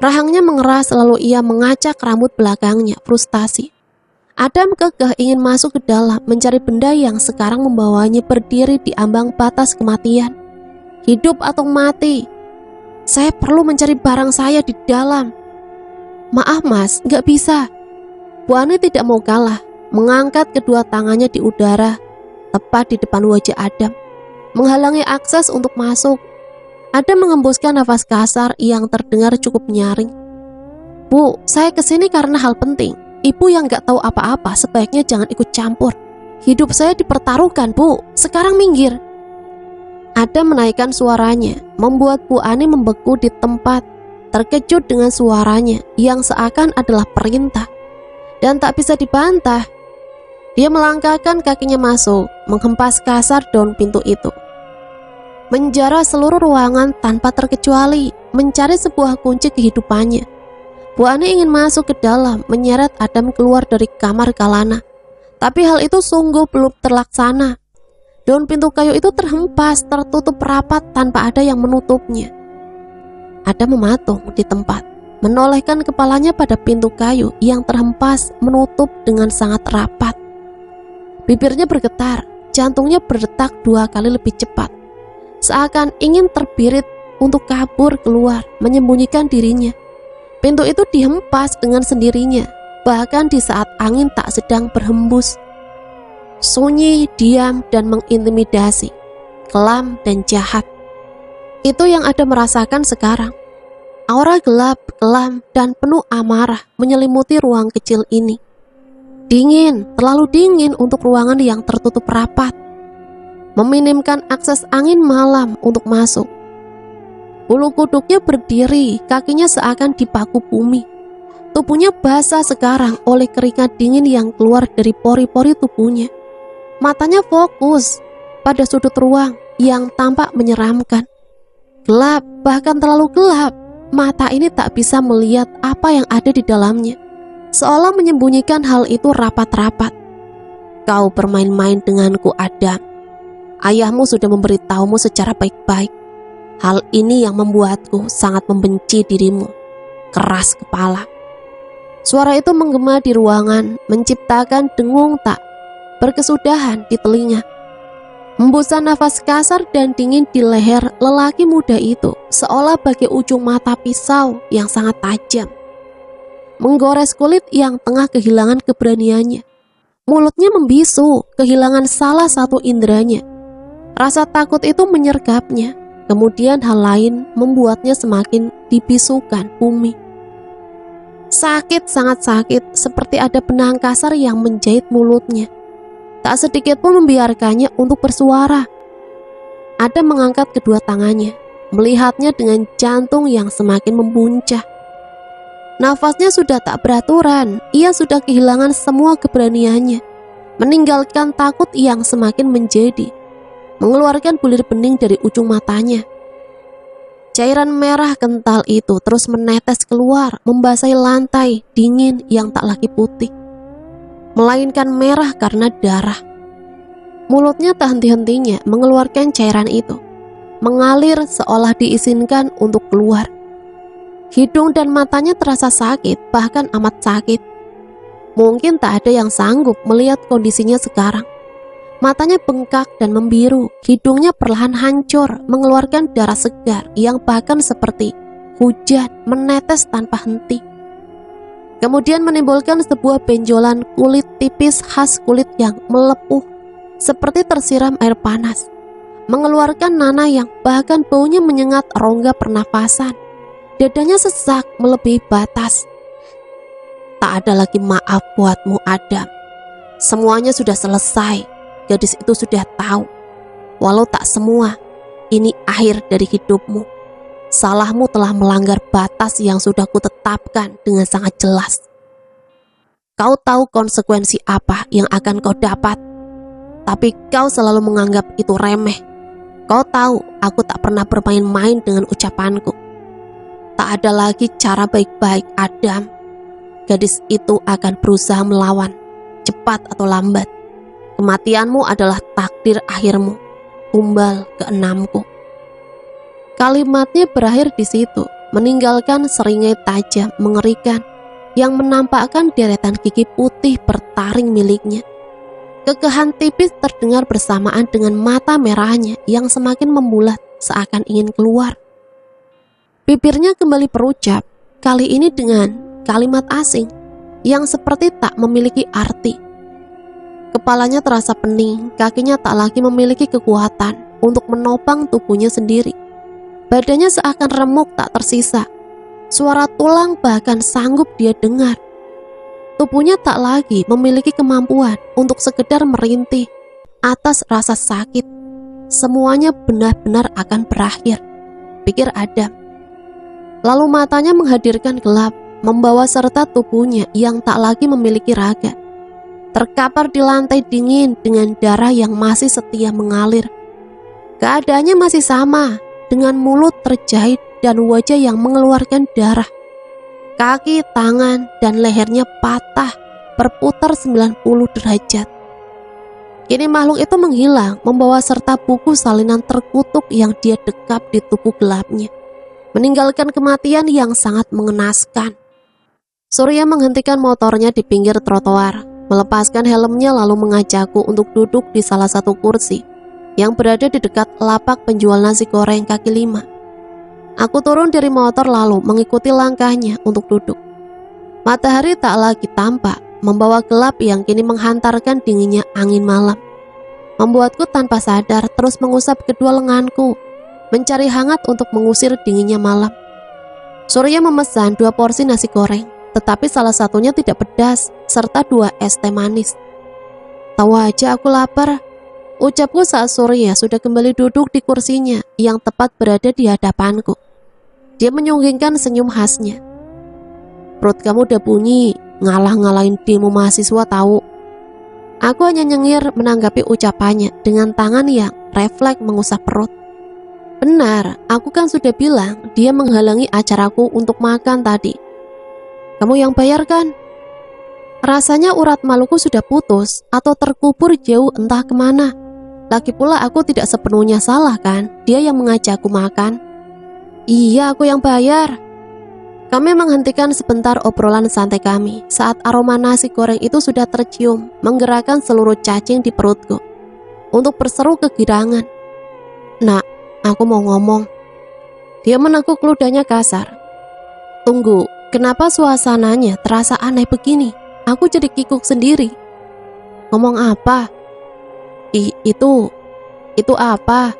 [SPEAKER 2] Rahangnya mengeras lalu ia mengacak rambut belakangnya, frustasi. Adam kekeh ingin masuk ke dalam mencari benda yang sekarang membawanya berdiri di ambang batas kematian. Hidup atau mati? "Saya perlu mencari barang saya di dalam." "Maaf Mas, nggak bisa." Bu Ani tidak mau kalah, mengangkat kedua tangannya di udara tepat di depan wajah Adam, menghalangi akses untuk masuk. Adam mengembuskan nafas kasar yang terdengar cukup nyaring. "Bu, saya kesini karena hal penting. Ibu yang gak tahu apa-apa sebaiknya jangan ikut campur. Hidup saya dipertaruhkan, Bu. Sekarang minggir." Adam menaikkan suaranya, membuat Bu Ani membeku di tempat, terkejut dengan suaranya yang seakan adalah perintah dan tak bisa dibantah. Dia melangkahkan kakinya masuk, menghempas kasar daun pintu itu, menjara seluruh ruangan tanpa terkecuali, mencari sebuah kunci kehidupannya. Bu Ani ingin masuk ke dalam, menyeret Adam keluar dari kamar Kalana, tapi hal itu sungguh belum terlaksana. Daun pintu kayu itu terhempas, tertutup rapat tanpa ada yang menutupnya. Adam mematung di tempat, menolehkan kepalanya pada pintu kayu yang terhempas menutup dengan sangat rapat. Bibirnya bergetar, jantungnya berdetak 2 kali lebih cepat, seakan ingin terbirit untuk kabur keluar, menyembunyikan dirinya. Pintu itu dihempas dengan sendirinya, bahkan di saat angin tak sedang berhembus. Sunyi, diam, dan mengintimidasi, kelam dan jahat. Itu yang Adam merasakan sekarang. Aura gelap, kelam, dan penuh amarah menyelimuti ruang kecil ini. Dingin, terlalu dingin untuk ruangan yang tertutup rapat, meminimkan akses angin malam untuk masuk. Bulu kuduknya berdiri, kakinya seakan dipaku bumi. Tubuhnya basah sekarang oleh keringat dingin yang keluar dari pori-pori tubuhnya. Matanya fokus pada sudut ruang yang tampak menyeramkan. Gelap, bahkan terlalu gelap. Mata ini tak bisa melihat apa yang ada di dalamnya, seolah menyembunyikan hal itu rapat-rapat. "Kau bermain-main denganku, Adam. Ayahmu sudah memberitahumu secara baik-baik. Hal ini yang membuatku sangat membenci dirimu. Keras kepala. Suara itu menggema di ruangan, menciptakan dengung tak berkesudahan di telinga. Hembusan nafas kasar dan dingin di leher lelaki muda itu seolah bagai ujung mata pisau yang sangat tajam, menggores kulit yang tengah kehilangan keberaniannya. Mulutnya membisu, kehilangan salah satu inderanya. Rasa takut itu menyergapnya. Kemudian hal lain membuatnya semakin dibisukan bumi. Sakit, sangat sakit, seperti ada benang kasar yang menjahit mulutnya. Tak sedikit pun membiarkannya untuk bersuara. Adam mengangkat kedua tangannya, melihatnya dengan jantung yang semakin membuncah. Nafasnya sudah tak beraturan, ia sudah kehilangan semua keberaniannya, meninggalkan takut yang semakin menjadi, mengeluarkan bulir bening dari ujung matanya. Cairan merah kental itu terus menetes keluar, membasahi lantai dingin yang tak lagi putih, melainkan merah karena darah. Mulutnya tak henti-hentinya mengeluarkan cairan itu, mengalir seolah diizinkan untuk keluar. Hidung dan matanya terasa sakit, bahkan amat sakit. Mungkin tak ada yang sanggup melihat kondisinya sekarang. Matanya bengkak dan membiru, hidungnya perlahan hancur, mengeluarkan darah segar yang bahkan seperti hujan menetes tanpa henti. Kemudian menimbulkan sebuah benjolan kulit tipis khas kulit yang melepuh, seperti tersiram air panas, mengeluarkan nanah yang bahkan baunya menyengat rongga pernafasan. Dadanya sesak melebihi batas. Tak ada lagi maaf buatmu, Adam. Semuanya sudah selesai. Gadis itu sudah tahu, walau tak semua, ini akhir dari hidupmu. Salahmu telah melanggar batas yang sudah kutetapkan dengan sangat jelas. Kau tahu konsekuensi apa yang akan kau dapat, tapi kau selalu menganggap itu remeh. Kau tahu aku tak pernah bermain-main dengan ucapanku. Tak ada lagi cara baik-baik, Adam. Gadis itu akan berusaha melawan, cepat atau lambat. Kematianmu adalah takdir akhirmu, tumbal keenamku. Kalimatnya berakhir di situ, meninggalkan seringai tajam mengerikan yang menampakkan deretan gigi putih bertaring miliknya. Kekehan tipis terdengar bersamaan dengan mata merahnya yang semakin membulat seakan ingin keluar. Bibirnya kembali berucap, kali ini dengan kalimat asing yang seperti tak memiliki arti. Kepalanya terasa pening, kakinya tak lagi memiliki kekuatan untuk menopang tubuhnya sendiri. Badannya seakan remuk tak tersisa. Suara tulang bahkan sanggup dia dengar. Tubuhnya tak lagi memiliki kemampuan untuk sekedar merintih atas rasa sakit. Semuanya benar-benar akan berakhir, pikir Adam. Lalu matanya menghadirkan gelap, membawa serta tubuhnya yang tak lagi memiliki raga. Terkapar di lantai dingin dengan darah yang masih setia mengalir. Keadaannya masih sama, dengan mulut terjahit dan wajah yang mengeluarkan darah. Kaki, tangan, dan lehernya patah, berputar 90 derajat. Kini makhluk itu menghilang, membawa serta buku salinan terkutuk yang dia dekap di tubuh gelapnya, meninggalkan kematian yang sangat mengenaskan. Surya menghentikan motornya di pinggir trotoar, melepaskan helmnya lalu mengajakku untuk duduk di salah satu kursi yang berada di dekat lapak penjual nasi goreng kaki lima. Aku turun dari motor lalu mengikuti langkahnya untuk duduk. Matahari tak lagi tampak, membawa gelap yang kini menghantarkan dinginnya angin malam. Membuatku tanpa sadar terus mengusap kedua lenganku, mencari hangat untuk mengusir dinginnya malam. Surya memesan 2 porsi nasi goreng, tetapi salah satunya tidak pedas, serta 2 es teh manis. Tahu aja aku lapar, ucapku saat Surya sudah kembali duduk di kursinya yang tepat berada di hadapanku. Dia menyunggingkan senyum khasnya. Perut kamu udah bunyi, ngalah-ngalahin demo mahasiswa tahu. Aku hanya nyengir menanggapi ucapannya dengan tangan yang refleks mengusap perut. Benar, aku kan sudah bilang dia menghalangi acaraku untuk makan tadi. Kamu yang bayar kan? Rasanya urat maluku sudah putus atau terkubur jauh entah kemana. Lagi pula aku tidak sepenuhnya salah kan, dia yang mengajakku makan. Iya, aku yang bayar. Kami menghentikan sebentar obrolan santai kami saat aroma nasi goreng itu sudah tercium, menggerakkan seluruh cacing di perutku untuk berseru kegirangan. Nak, aku mau ngomong. Dia menekuk ludahnya kasar. Tunggu, kenapa suasananya terasa aneh begini? Aku jadi kikuk sendiri. Ngomong apa? Itu apa?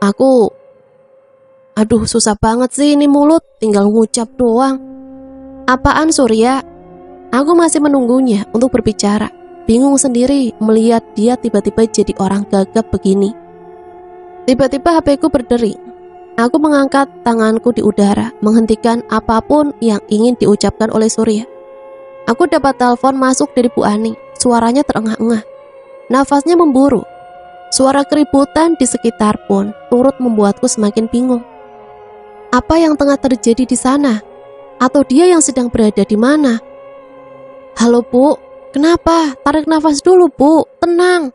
[SPEAKER 2] Aku Aduh, susah banget sih ini mulut, tinggal ngucap doang. Apaan, Surya? Aku masih menunggunya untuk berbicara. Bingung sendiri melihat dia tiba-tiba jadi orang gagap begini. Tiba-tiba HP-ku berdering. Aku mengangkat tanganku di udara, menghentikan apapun yang ingin diucapkan oleh Surya. Aku dapat telepon masuk dari Bu Ani. Suaranya terengah-engah. Nafasnya memburu. Suara keributan di sekitar pun turut membuatku semakin bingung. Apa yang tengah terjadi di sana? Atau dia yang sedang berada di mana? Halo Bu, kenapa? Tarik nafas dulu Bu, tenang.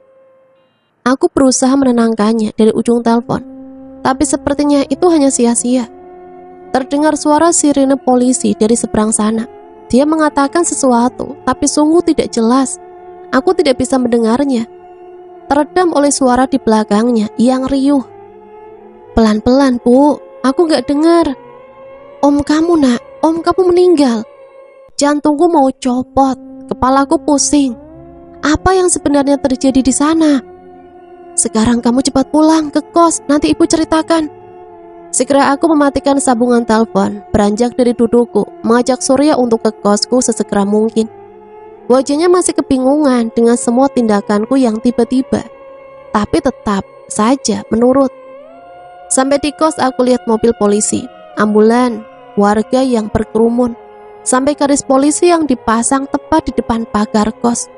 [SPEAKER 2] Aku berusaha menenangkannya dari ujung telepon, tapi sepertinya itu hanya sia-sia. Terdengar suara sirine polisi dari seberang sana. Dia mengatakan sesuatu, tapi sungguh tidak jelas. Aku tidak bisa mendengarnya. Teredam oleh suara di belakangnya yang riuh. Pelan-pelan Bu, aku gak dengar. Om kamu nak, om kamu meninggal. Jantungku mau copot, kepalaku pusing. Apa yang sebenarnya terjadi di sana? Sekarang kamu cepat pulang ke kos, nanti ibu ceritakan. Segera aku mematikan sambungan telepon, beranjak dari dudukku, mengajak Surya untuk ke kosku sesegera mungkin. Wajahnya masih kebingungan dengan semua tindakanku yang tiba-tiba, tapi tetap saja menurut. Sampai di kos aku lihat mobil polisi, ambulan, warga yang berkerumun, sampai garis polisi yang dipasang tepat di depan pagar kos.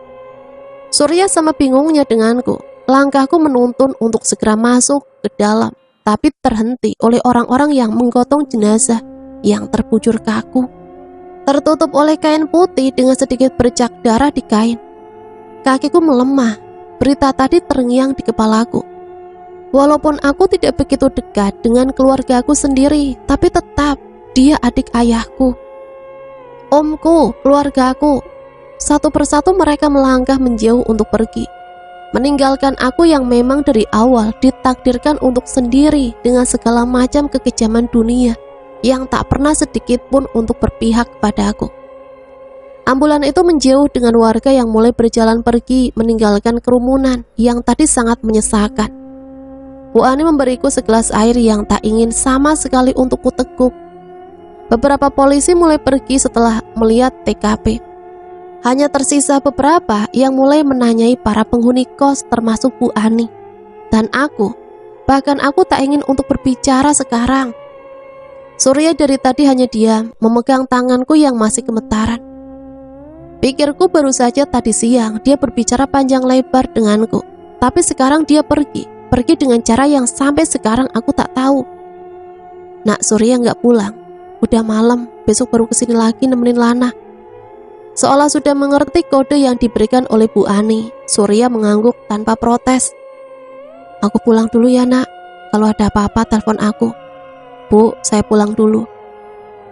[SPEAKER 2] Surya sama bingungnya denganku. Langkahku menuntun untuk segera masuk ke dalam, tapi terhenti oleh orang-orang yang menggotong jenazah yang terbujur kaku, tertutup oleh kain putih dengan sedikit bercak darah di kain. Kakiku melemah, berita tadi terngiang di kepalaku. Walaupun aku tidak begitu dekat dengan keluargaku sendiri, tapi tetap dia adik ayahku. Omku, keluargaku, satu persatu mereka melangkah menjauh untuk pergi, meninggalkan aku yang memang dari awal ditakdirkan untuk sendiri dengan segala macam kekejaman dunia yang tak pernah sedikit pun untuk berpihak kepada aku. Ambulan itu menjauh dengan warga yang mulai berjalan pergi meninggalkan kerumunan yang tadi sangat menyesakan. Bu Ani memberiku segelas air yang tak ingin sama sekali untuk kuteguk. Beberapa polisi mulai pergi setelah melihat TKP. Hanya tersisa beberapa yang mulai menanyai para penghuni kos termasuk Bu Ani. Dan aku, bahkan aku tak ingin untuk berbicara sekarang. Surya dari tadi hanya diam, memegang tanganku yang masih gemetaran. Pikirku baru saja tadi siang dia berbicara panjang lebar denganku, tapi sekarang dia pergi dengan cara yang sampai sekarang aku tak tahu. Nak, Surya nggak pulang, udah malam, besok baru kesini lagi nemenin Lana. Seolah sudah mengerti kode yang diberikan oleh Bu Ani, Surya mengangguk tanpa protes. Aku pulang dulu ya nak, kalau ada apa-apa telepon aku. Bu, saya pulang dulu.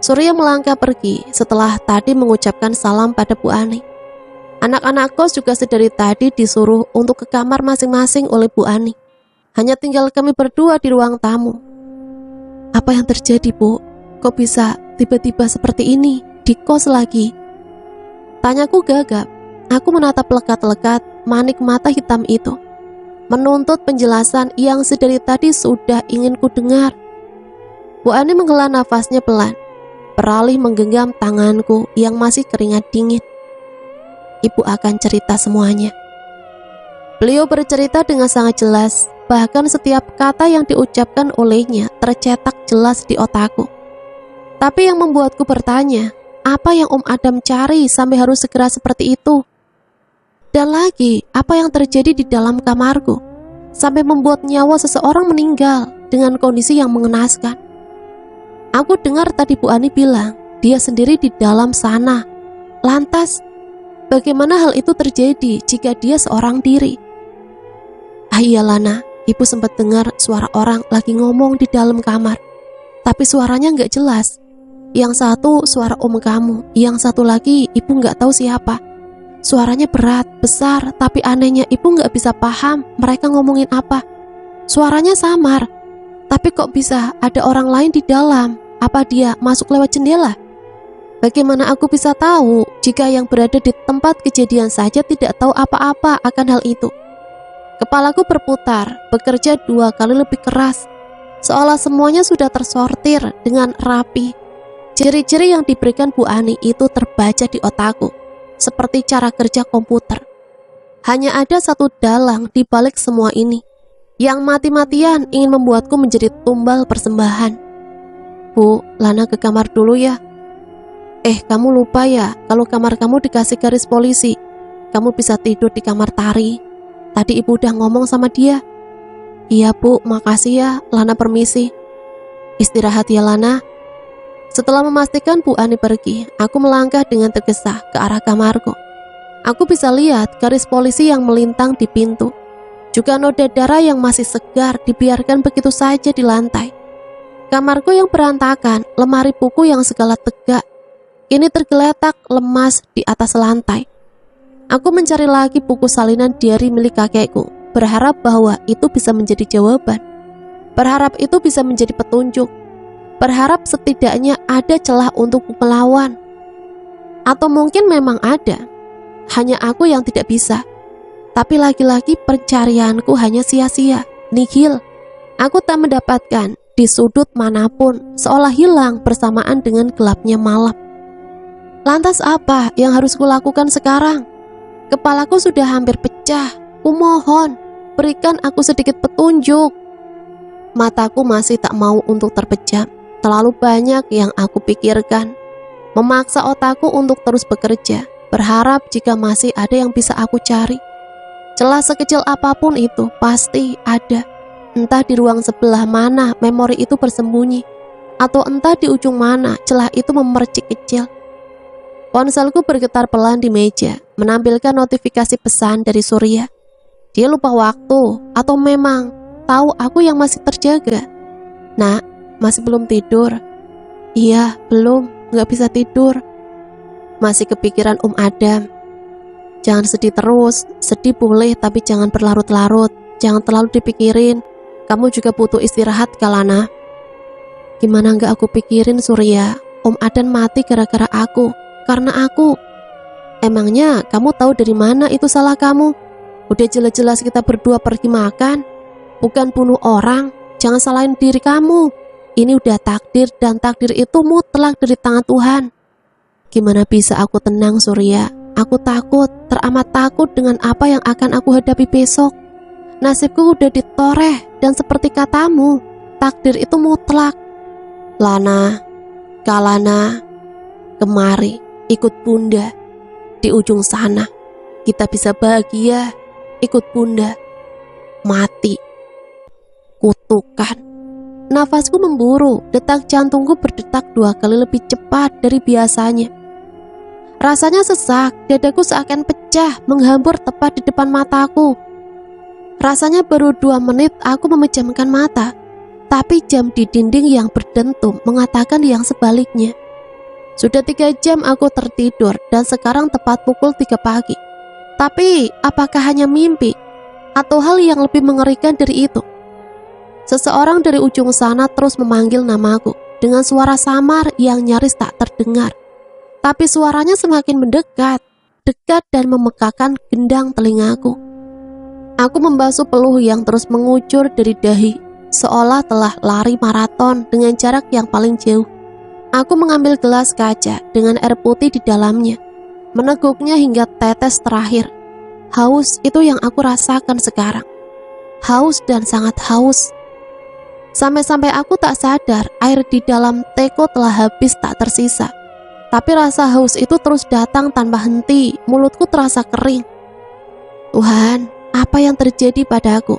[SPEAKER 2] Surya melangkah pergi setelah tadi mengucapkan salam pada Bu Ani. Anak-anak kos juga sedari tadi disuruh untuk ke kamar masing-masing oleh Bu Ani. Hanya tinggal kami berdua di ruang tamu. Apa yang terjadi Bu? Kok bisa tiba-tiba seperti ini di kos lagi? Tanyaku gagap. Aku menatap lekat-lekat manik mata hitam itu, menuntut penjelasan yang sedari tadi sudah ingin ku dengar. Bu Ani menghela nafasnya pelan, beralih menggenggam tanganku yang masih keringat dingin. Ibu akan cerita semuanya. Beliau bercerita dengan sangat jelas, bahkan setiap kata yang diucapkan olehnya tercetak jelas di otakku. Tapi yang membuatku bertanya, apa yang Om Adam cari sampai harus segera seperti itu? Dan lagi, apa yang terjadi di dalam kamarku sampai membuat nyawa seseorang meninggal dengan kondisi yang mengenaskan? Aku dengar tadi Bu Ani bilang dia sendiri di dalam sana. Lantas, bagaimana hal itu terjadi jika dia seorang diri? Ah iya Lana, ibu sempat dengar suara orang lagi ngomong di dalam kamar. Tapi suaranya nggak jelas. Yang satu suara om kamu, yang satu lagi ibu nggak tahu siapa. Suaranya berat, besar, tapi anehnya ibu nggak bisa paham mereka ngomongin apa. Suaranya samar, tapi kok bisa ada orang lain di dalam? Apa dia masuk lewat jendela? Bagaimana aku bisa tahu jika yang berada di tempat kejadian saja tidak tahu apa-apa akan hal itu? Kepalaku berputar, bekerja 2 kali lebih keras, seolah semuanya sudah tersortir dengan rapi. Ciri-ciri yang diberikan Bu Ani itu terbaca di otakku, seperti cara kerja komputer. Hanya ada satu dalang di balik semua ini, yang mati-matian ingin membuatku menjadi tumbal persembahan. Bu, Lana ke kamar dulu ya. Kamu lupa ya, kalau kamar kamu dikasih garis polisi, kamu bisa tidur di kamar Tari. Tadi ibu udah ngomong sama dia. Iya Bu, makasih ya, Lana permisi. Istirahat ya Lana. Setelah memastikan Bu Ani pergi, aku melangkah dengan tergesa ke arah kamarku. Aku bisa lihat garis polisi yang melintang di pintu. Juga noda darah yang masih segar dibiarkan begitu saja di lantai. Kamarku yang berantakan, lemari buku yang segala tegak, ini tergeletak lemas di atas lantai. Aku mencari lagi buku salinan diari milik kakekku, berharap bahwa itu bisa menjadi jawaban. Berharap itu bisa menjadi petunjuk. Berharap setidaknya ada celah untuk melawan. Atau mungkin memang ada, hanya aku yang tidak bisa. Tapi lagi-lagi pencarianku hanya sia-sia, nihil. Aku tak mendapatkan di sudut manapun, seolah hilang bersamaan dengan gelapnya malam. Lantas apa yang harus kulakukan sekarang? Kepalaku sudah hampir pecah. Kumohon, berikan aku sedikit petunjuk. Mataku masih tak mau untuk terpejam. Terlalu banyak yang aku pikirkan. Memaksa otakku untuk terus bekerja, berharap jika masih ada yang bisa aku cari. Celah sekecil apapun itu pasti ada. Entah di ruang sebelah mana memori itu bersembunyi, atau entah di ujung mana celah itu memercik kecil. Ponselku bergetar pelan di meja, menampilkan notifikasi pesan dari Surya. Dia lupa waktu, atau memang tahu aku yang masih terjaga. Nak, masih belum tidur? Iya, belum, gak bisa tidur. Masih kepikiran Adam. Jangan sedih terus, sedih boleh tapi jangan berlarut-larut. Jangan terlalu dipikirin. Kamu juga butuh istirahat, Kalana. Gimana gak aku pikirin, Surya? Adan mati gara-gara aku. Karena aku. Emangnya kamu tahu dari mana itu salah kamu? Udah jelas-jelas kita berdua pergi makan, bukan bunuh orang. Jangan salahin diri kamu. Ini udah takdir, dan takdir itu mutlak dari tangan Tuhan. Gimana bisa aku tenang, Surya? Aku takut, teramat takut dengan apa yang akan aku hadapi besok. Nasibku udah ditoreh, dan seperti katamu, takdir itu mutlak. Lana, Kalana, kemari, ikut Bunda. Di ujung sana, kita bisa bahagia. Ikut Bunda. Mati. Kutukan. Nafasku memburu, detak jantungku berdetak 2 kali lebih cepat dari biasanya. Rasanya sesak, dadaku seakan pecah, menghambur tepat di depan mataku. Rasanya baru 2 menit aku memejamkan mata, tapi jam di dinding yang berdentum mengatakan yang sebaliknya. Sudah 3 jam aku tertidur dan sekarang tepat pukul 3 pagi. Tapi apakah hanya mimpi? Atau hal yang lebih mengerikan dari itu? Seseorang dari ujung sana terus memanggil namaku dengan suara samar yang nyaris tak terdengar. Tapi suaranya semakin mendekat, dekat dan memekakan gendang telingaku. Aku membasuh peluh yang terus mengucur dari dahi, seolah telah lari maraton dengan jarak yang paling jauh. Aku mengambil gelas kaca dengan air putih di dalamnya, meneguknya hingga tetes terakhir. Haus itu yang aku rasakan sekarang. Haus dan sangat haus. Sampai-sampai aku tak sadar air di dalam teko telah habis tak tersisa. Tapi rasa haus itu terus datang tanpa henti. Mulutku terasa kering. Tuhan, apa yang terjadi padaku?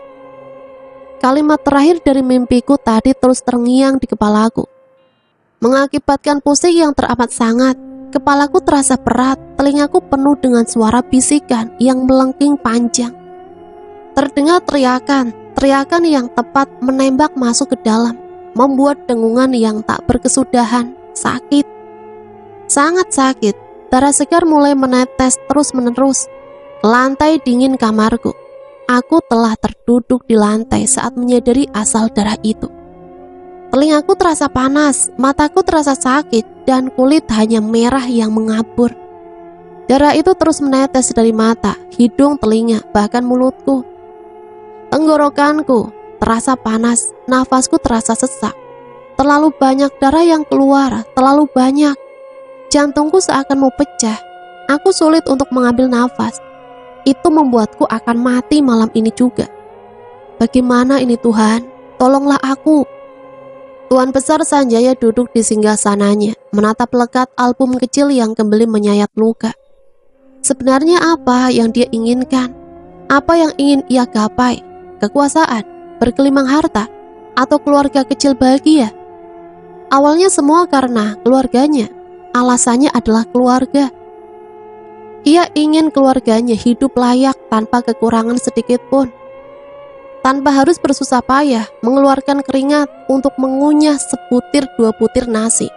[SPEAKER 2] Kalimat terakhir dari mimpiku tadi terus terngiang di kepalaku, mengakibatkan pusing yang teramat sangat. Kepalaku terasa berat, telingaku penuh dengan suara bisikan yang melengking panjang. Terdengar teriakan, Teriakan yang tepat menembak masuk ke dalam, membuat dengungan yang tak berkesudahan. Sakit, sangat sakit. Darah segar mulai menetes terus-menerus ke lantai dingin kamarku. Aku telah terduduk di lantai saat menyadari asal darah itu. Telingaku terasa panas, mataku terasa sakit, dan kulit hanya merah yang mengabur. Darah itu terus menetes dari mata, hidung, telinga, bahkan mulutku. Tenggorokanku terasa panas, nafasku terasa sesak. Terlalu banyak darah yang keluar, terlalu banyak. Jantungku seakan mau pecah. Aku sulit untuk mengambil nafas. Itu membuatku akan mati malam ini juga. Bagaimana ini Tuhan? Tolonglah aku. Tuan Besar Sanjaya duduk di singgasananya, menatap lekat album kecil yang kembali menyayat luka. Sebenarnya apa yang dia inginkan? Apa yang ingin ia gapai? Kekuasaan, bergelimang harta, atau keluarga kecil bahagia? Awalnya semua karena keluarganya. Alasannya adalah keluarga. Ia ingin keluarganya hidup layak tanpa kekurangan sedikit pun, tanpa harus bersusah payah mengeluarkan keringat untuk mengunyah sebutir dua butir nasi.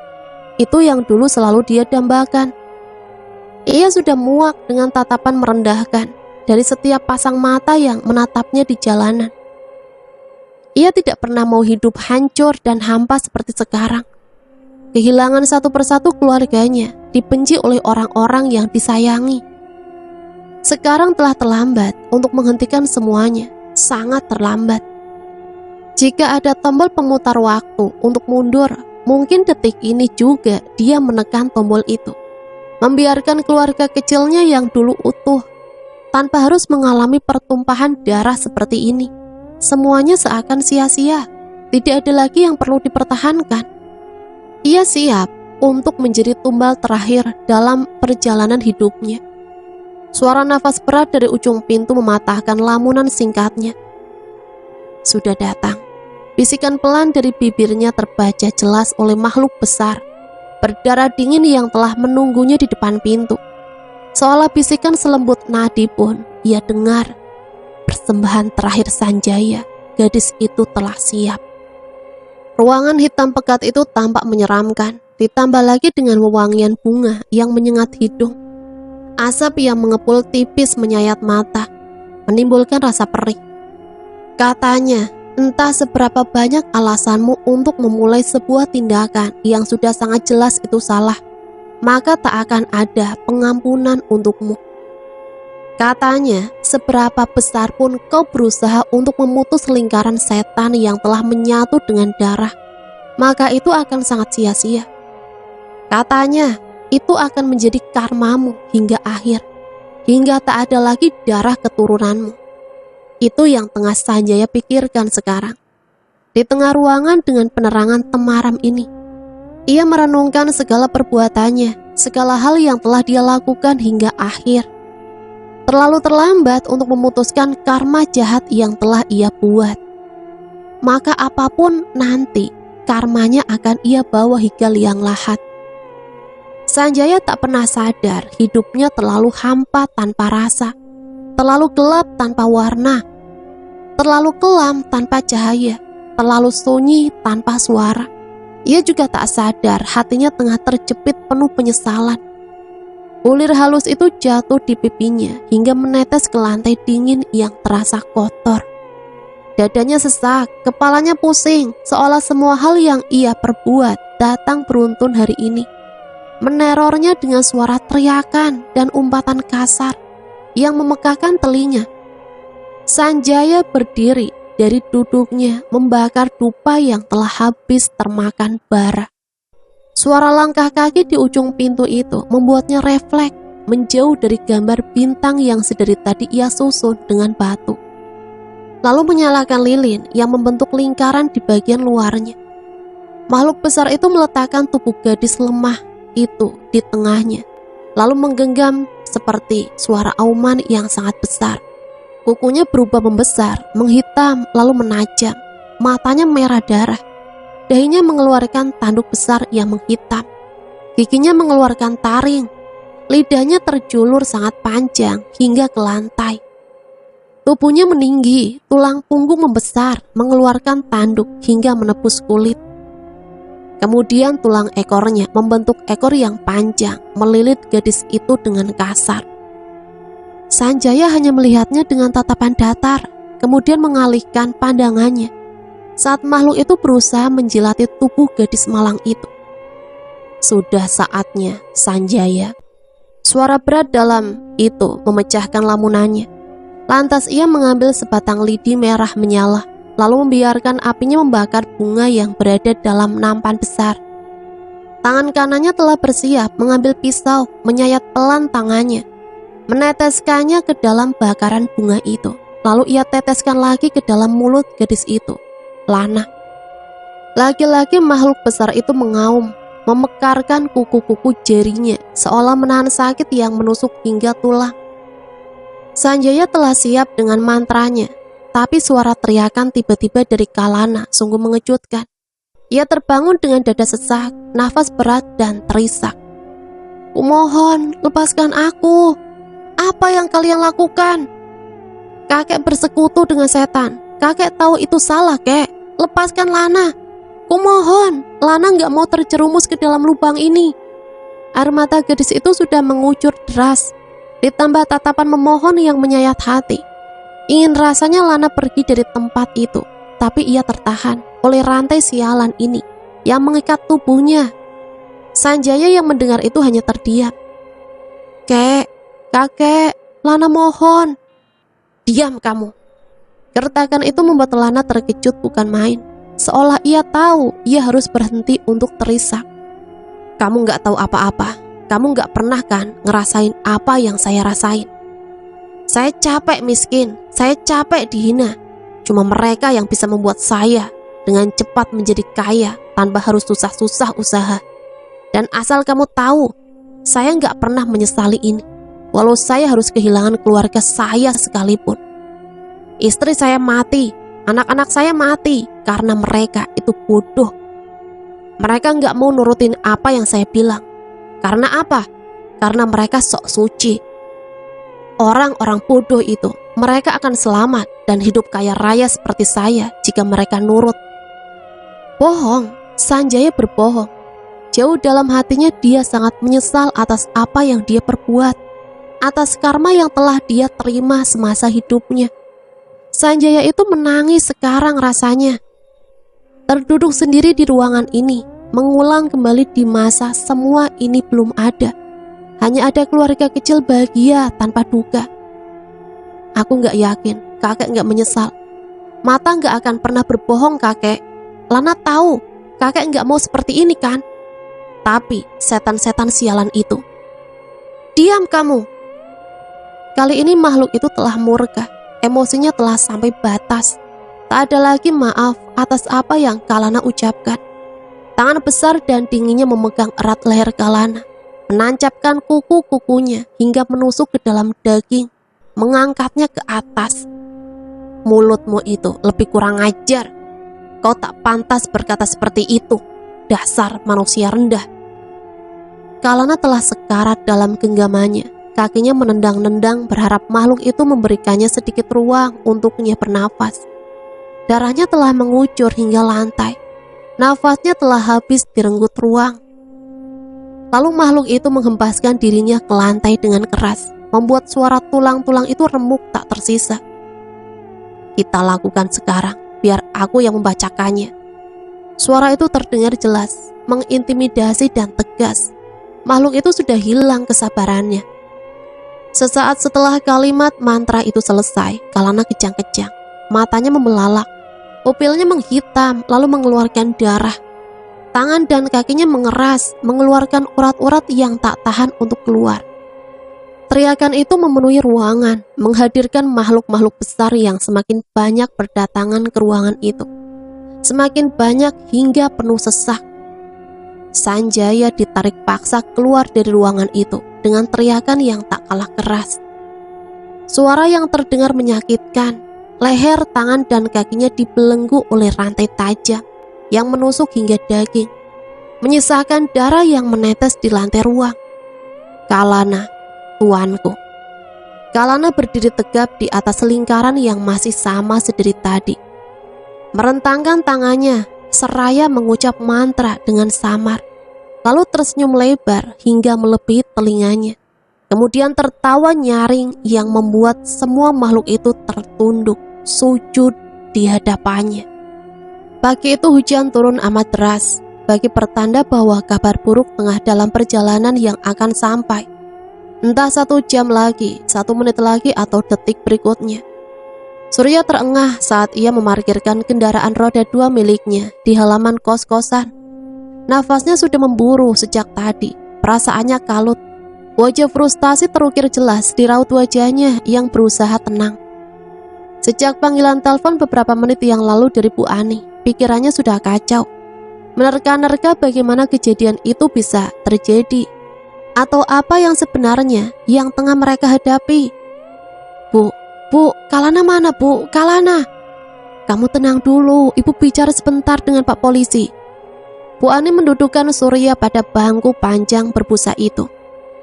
[SPEAKER 2] Itu yang dulu selalu dia dambakan. Ia sudah muak dengan tatapan merendahkan dari setiap pasang mata yang menatapnya di jalanan. Ia tidak pernah mau hidup hancur dan hampa seperti sekarang. Kehilangan satu persatu keluarganya, dibenci oleh orang-orang yang disayangi. Sekarang telah terlambat untuk menghentikan semuanya, sangat terlambat. Jika ada tombol pemutar waktu untuk mundur, mungkin detik ini juga dia menekan tombol itu. Membiarkan keluarga kecilnya yang dulu utuh, tanpa harus mengalami pertumpahan darah seperti ini. Semuanya seakan sia-sia, tidak ada lagi yang perlu dipertahankan. Ia siap untuk menjadi tumbal terakhir dalam perjalanan hidupnya. Suara nafas berat dari ujung pintu mematahkan lamunan singkatnya. Sudah datang. Bisikan pelan dari bibirnya terbaca jelas oleh makhluk besar, berdarah dingin yang telah menunggunya di depan pintu. Seolah bisikan selembut nadi pun ia dengar. Persembahan terakhir Sanjaya, gadis itu telah siap. Ruangan hitam pekat itu tampak menyeramkan, ditambah lagi dengan wewangian bunga yang menyengat hidung. Asap yang mengepul tipis menyayat mata, menimbulkan rasa perih. Katanya, entah seberapa banyak alasanmu untuk memulai sebuah tindakan yang sudah sangat jelas itu salah, maka tak akan ada pengampunan untukmu. Katanya, seberapa besar pun kau berusaha untuk memutus lingkaran setan yang telah menyatu dengan darah, maka itu akan sangat sia-sia. Katanya, itu akan menjadi karmamu hingga akhir, hingga tak ada lagi darah keturunanmu. Itu yang tengah Sanjaya pikirkan sekarang. Di tengah ruangan dengan penerangan temaram ini, ia merenungkan segala perbuatannya, segala hal yang telah dia lakukan hingga akhir. Terlalu terlambat untuk memutuskan karma jahat yang telah ia buat. Maka apapun nanti, karmanya akan ia bawa hingga liang lahat. Sanjaya tak pernah sadar hidupnya terlalu hampa tanpa rasa, terlalu gelap tanpa warna, terlalu kelam tanpa cahaya, terlalu sunyi tanpa suara. Ia juga tak sadar hatinya tengah terjepit penuh penyesalan. Bulir halus itu jatuh di pipinya hingga menetes ke lantai dingin yang terasa kotor. Dadanya sesak, kepalanya pusing, seolah semua hal yang ia perbuat datang beruntun hari ini. Menerornya dengan suara teriakan dan umpatan kasar yang memekakkan telinga. Sanjaya berdiri dari duduknya membakar dupa yang telah habis termakan bara. Suara langkah kaki di ujung pintu itu membuatnya refleks menjauh dari gambar bintang yang sedari tadi ia susun dengan batu. Lalu menyalakan lilin yang membentuk lingkaran di bagian luarnya. Makhluk besar itu meletakkan tubuh gadis lemah itu di tengahnya, lalu menggenggam seperti suara auman yang sangat besar. Kukunya berubah membesar, menghitam, lalu menajam. Matanya merah darah. Dahinya mengeluarkan tanduk besar yang menghitam. Giginya mengeluarkan taring. Lidahnya terjulur sangat panjang hingga ke lantai. Tubuhnya meninggi, tulang punggung membesar, mengeluarkan tanduk hingga menepus kulit. Kemudian tulang ekornya membentuk ekor yang panjang, melilit gadis itu dengan kasar. Sanjaya hanya melihatnya dengan tatapan datar, kemudian mengalihkan pandangannya saat makhluk itu berusaha menjilati tubuh gadis malang itu. Sudah saatnya, Sanjaya. Suara berat dalam itu memecahkan lamunannya. Lantas ia mengambil sebatang lidi merah menyala, lalu membiarkan apinya membakar bunga yang berada dalam nampan besar. Tangan kanannya telah bersiap mengambil pisau, menyayat pelan tangannya, meneteskannya ke dalam bakaran bunga itu. Lalu ia teteskan lagi ke dalam mulut gadis itu, Lana. Lagi-lagi makhluk besar itu mengaum, memekarkan kuku-kuku jarinya, seolah menahan sakit yang menusuk hingga tulang. Sanjaya telah siap dengan mantranya, tapi suara teriakan tiba-tiba dari Kalana sungguh mengejutkan. Ia terbangun dengan dada sesak, nafas berat dan terisak. "Kumohon, lepaskan aku. Apa yang kalian lakukan? Kakek bersekutu dengan setan. Kakek tahu itu salah, kek. Lepaskan Lana. Kumohon." Lana gak mau terjerumus ke dalam lubang ini. Air mata gadis itu sudah mengucur deras, ditambah tatapan memohon yang menyayat hati. Ingin rasanya Lana pergi dari tempat itu, tapi ia tertahan oleh rantai sialan ini yang mengikat tubuhnya. Sanjaya yang mendengar itu hanya terdiam. "Kek, kakek, Lana mohon." "Diam kamu." Gertakan itu membuat Lana terkejut bukan main, seolah ia tahu ia harus berhenti untuk terisak. "Kamu gak tahu apa-apa. Kamu gak pernah kan ngerasain apa yang saya rasain. Saya capek miskin, saya capek dihina. Cuma mereka yang bisa membuat saya dengan cepat menjadi kaya tanpa harus susah-susah usaha. Dan asal kamu tahu, saya gak pernah menyesali ini, walau saya harus kehilangan keluarga saya sekalipun. Istri saya mati, anak-anak saya mati karena mereka itu bodoh. Mereka gak mau nurutin apa yang saya bilang. Karena apa? Karena mereka sok suci. Orang-orang bodoh itu, mereka akan selamat dan hidup kaya raya seperti saya jika mereka nurut." Bohong, Sanjaya berbohong. Jauh dalam hatinya dia sangat menyesal atas apa yang dia perbuat, atas karma yang telah dia terima semasa hidupnya. Sanjaya itu menangis sekarang rasanya. Terduduk sendiri di ruangan ini, mengulang kembali di masa semua ini belum ada. Hanya ada keluarga kecil bahagia tanpa duka. Aku gak yakin kakek gak menyesal. Mata gak akan pernah berbohong, kakek. Lana tahu kakek gak mau seperti ini kan? Tapi setan-setan sialan itu. "Diam kamu." Kali ini makhluk itu telah murka. Emosinya telah sampai batas. Tak ada lagi maaf atas apa yang Kalana ucapkan. Tangan besar dan dinginnya memegang erat leher Kalana, menancapkan kuku-kukunya hingga menusuk ke dalam daging, mengangkatnya ke atas. "Mulutmu itu lebih kurang ajar. Kau tak pantas berkata seperti itu. Dasar manusia rendah." Kalana telah sekarat dalam genggamannya. Kakinya menendang-nendang berharap makhluk itu memberikannya sedikit ruang untuknya bernafas. Darahnya telah mengucur hingga lantai. Nafasnya telah habis direnggut ruang. Lalu makhluk itu menghempaskan dirinya ke lantai dengan keras, membuat suara tulang-tulang itu remuk tak tersisa. "Kita lakukan sekarang, biar aku yang membacakannya." Suara itu terdengar jelas, mengintimidasi dan tegas. Makhluk itu sudah hilang kesabarannya. Sesaat setelah kalimat mantra itu selesai, Kalana kejang-kejang. Matanya membelalak, pupilnya menghitam lalu mengeluarkan darah. Tangan dan kakinya mengeras, mengeluarkan urat-urat yang tak tahan untuk keluar. Teriakan itu memenuhi ruangan, menghadirkan makhluk-makhluk besar yang semakin banyak berdatangan ke ruangan itu. Semakin banyak hingga penuh sesak. Sanjaya ditarik paksa keluar dari ruangan itu dengan teriakan yang tak kalah keras. Suara yang terdengar menyakitkan. Leher, tangan, dan kakinya dibelenggu oleh rantai tajam yang menusuk hingga daging, menyisakan darah yang menetes di lantai ruang. "Kalana, tuanku." Kalana berdiri tegap di atas lingkaran yang masih sama sedari tadi. Merentangkan tangannya, seraya mengucap mantra dengan samar. Lalu tersenyum lebar hingga melebihi telinganya. Kemudian tertawa nyaring yang membuat semua makhluk itu tertunduk, sujud di hadapannya. Pagi itu hujan turun amat deras, bagi pertanda bahwa kabar buruk tengah dalam perjalanan yang akan sampai. Entah 1 jam lagi, 1 menit lagi, atau detik berikutnya. Surya terengah saat ia memarkirkan kendaraan roda 2 miliknya di halaman kos-kosan. Nafasnya sudah memburu sejak tadi, perasaannya kalut. Wajah frustasi terukir jelas di raut wajahnya yang berusaha tenang. Sejak panggilan telepon beberapa menit yang lalu dari Bu Ani, pikirannya sudah kacau. Menerka-nerka bagaimana kejadian itu bisa terjadi, atau apa yang sebenarnya yang tengah mereka hadapi. Bu, Kalana mana Bu? Kalana. Kamu tenang dulu, Ibu bicara sebentar dengan Pak Polisi. Bu Ani mendudukkan Surya pada bangku panjang berbusa itu.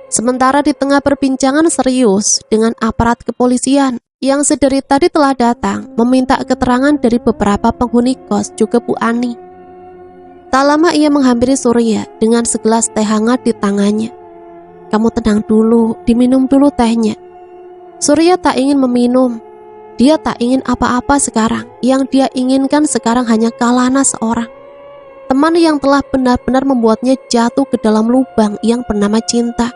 [SPEAKER 2] Sementara di tengah perbincangan serius dengan aparat kepolisian yang sedari tadi telah datang meminta keterangan dari beberapa penghuni kos juga Bu Ani. Tak lama ia menghampiri Surya dengan segelas teh hangat di tangannya. Kamu tenang dulu, diminum dulu tehnya. Surya tak ingin meminum. Dia tak ingin apa-apa sekarang. Yang dia inginkan sekarang hanya Kalana seorang. Teman yang telah benar-benar membuatnya jatuh ke dalam lubang yang bernama cinta.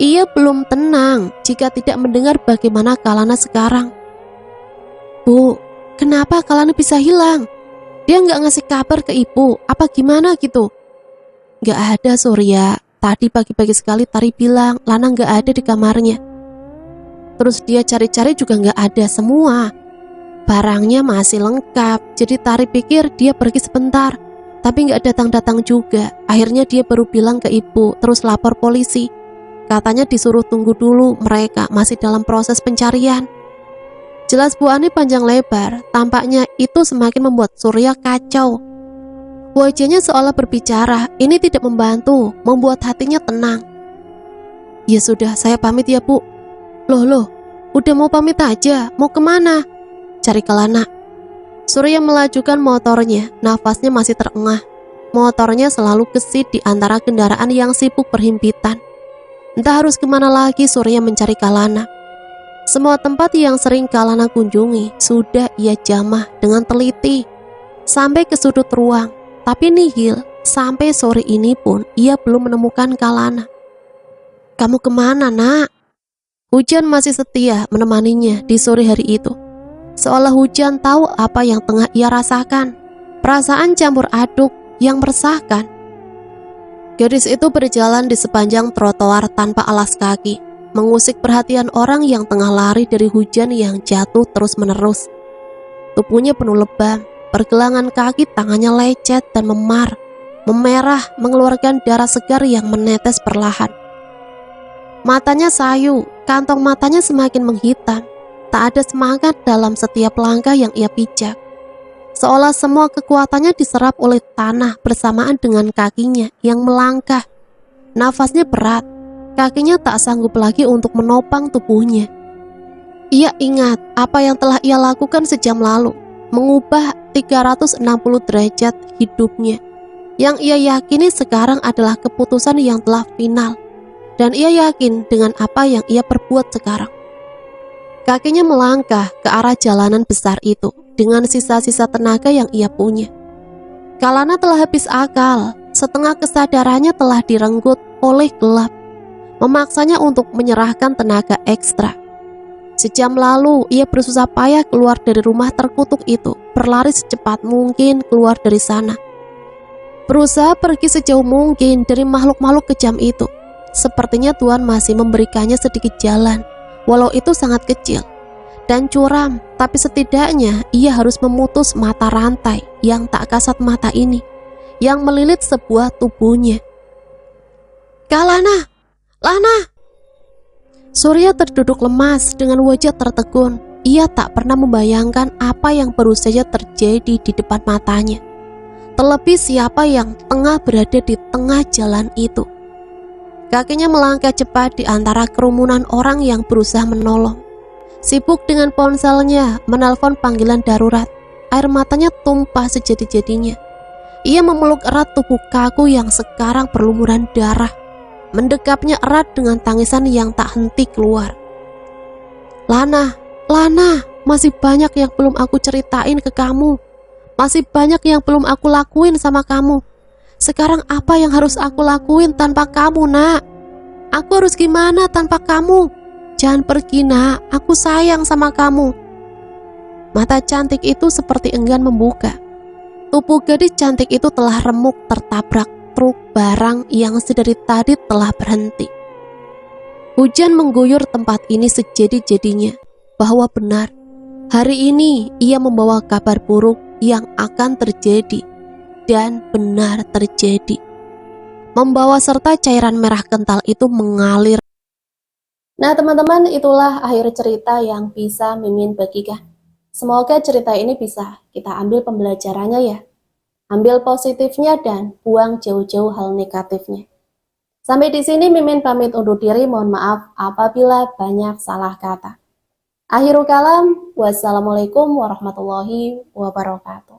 [SPEAKER 2] Ia belum tenang jika tidak mendengar bagaimana Kalana sekarang. Bu, kenapa Kalana bisa hilang? Dia nggak ngasih kabar ke Ibu, apa gimana gitu? Nggak ada Surya. Tadi pagi-pagi sekali Tari bilang Lana nggak ada di kamarnya. Terus dia cari-cari juga nggak ada semua. Barangnya masih lengkap, jadi Tari pikir dia pergi sebentar, tapi nggak datang-datang juga. Akhirnya dia baru bilang ke Ibu, terus lapor polisi. Katanya disuruh tunggu dulu, mereka masih dalam proses pencarian. Jelas Bu Ani panjang lebar, tampaknya itu semakin membuat Surya kacau. Wajahnya seolah berbicara, ini tidak membantu, membuat hatinya tenang. Ya sudah, saya pamit ya Bu. Loh, udah mau pamit aja, mau kemana? Cari Kalana. Surya melajukan motornya, nafasnya masih terengah. Motornya selalu gesit di antara kendaraan yang sibuk berhimpitan. Entah harus kemana lagi Surya mencari Kalana. Semua tempat yang sering Kalana kunjungi sudah ia jamah dengan teliti, sampai ke sudut ruang. Tapi nihil, sampai sore ini pun ia belum menemukan Kalana. Kamu kemana nak? Hujan masih setia menemaninya di sore hari itu. Seolah hujan tahu apa yang tengah ia rasakan. Perasaan campur aduk yang meresahkan. Gadis itu berjalan di sepanjang trotoar tanpa alas kaki, mengusik perhatian orang yang tengah lari dari hujan yang jatuh terus-menerus. Tubuhnya penuh lebam. Pergelangan kaki tangannya lecet dan memerah, mengeluarkan darah segar yang menetes perlahan. Matanya sayu, kantong matanya semakin menghitam. Tak ada semangat dalam setiap langkah yang ia pijak. Seolah semua kekuatannya diserap oleh tanah bersamaan dengan kakinya yang melangkah. Nafasnya berat, kakinya tak sanggup lagi untuk menopang tubuhnya. Ia ingat apa yang telah ia lakukan sejam lalu. Mengubah 360 derajat hidupnya. Yang ia yakini sekarang adalah keputusan yang telah final. Dan ia yakin dengan apa yang ia perbuat sekarang. Kakinya melangkah ke arah jalanan besar itu dengan sisa-sisa tenaga yang ia punya. Kalana telah habis akal, setengah kesadarannya telah direnggut oleh gelap, memaksanya untuk menyerahkan tenaga ekstra. Sejam lalu, ia bersusah payah keluar dari rumah terkutuk itu, berlari secepat mungkin keluar dari sana. Berusaha pergi sejauh mungkin dari makhluk-makhluk kejam itu. Sepertinya Tuhan masih memberikannya sedikit jalan, walau itu sangat kecil dan curam, tapi setidaknya ia harus memutus mata rantai yang tak kasat mata ini, yang melilit sebuah tubuhnya. Kalana! Lana! Surya terduduk lemas dengan wajah tertegun. Ia tak pernah membayangkan apa yang baru saja terjadi di depan matanya. Terlebih siapa yang tengah berada di tengah jalan itu. Kakinya melangkah cepat di antara kerumunan orang yang berusaha menolong. Sibuk dengan ponselnya, menelpon panggilan darurat. Air matanya tumpah sejadi-jadinya. Ia memeluk erat tubuh kaku yang sekarang berlumuran darah, mendekapnya erat dengan tangisan yang tak henti keluar. Lana, masih banyak yang belum aku ceritain ke kamu. Masih banyak yang belum aku lakuin sama kamu. Sekarang apa yang harus aku lakuin tanpa kamu, Nak? Aku harus gimana tanpa kamu? Jangan pergi, Nak. Aku sayang sama kamu. Mata cantik itu seperti enggan membuka. Tubuh gadis cantik itu telah remuk tertabrak truk barang yang sedari tadi telah berhenti. Hujan mengguyur tempat ini sejadi-jadinya bahwa benar, hari ini ia membawa kabar buruk yang akan terjadi. Dan benar terjadi. Membawa serta cairan merah kental itu mengalir.
[SPEAKER 1] Nah teman-teman, itulah akhir cerita yang bisa Mimin bagikan. Semoga cerita ini bisa kita ambil pembelajarannya ya. Ambil positifnya dan buang jauh-jauh hal negatifnya. Sampai di sini Mimin pamit undur diri, mohon maaf apabila banyak salah kata. Akhirul kalam, wassalamualaikum warahmatullahi wabarakatuh.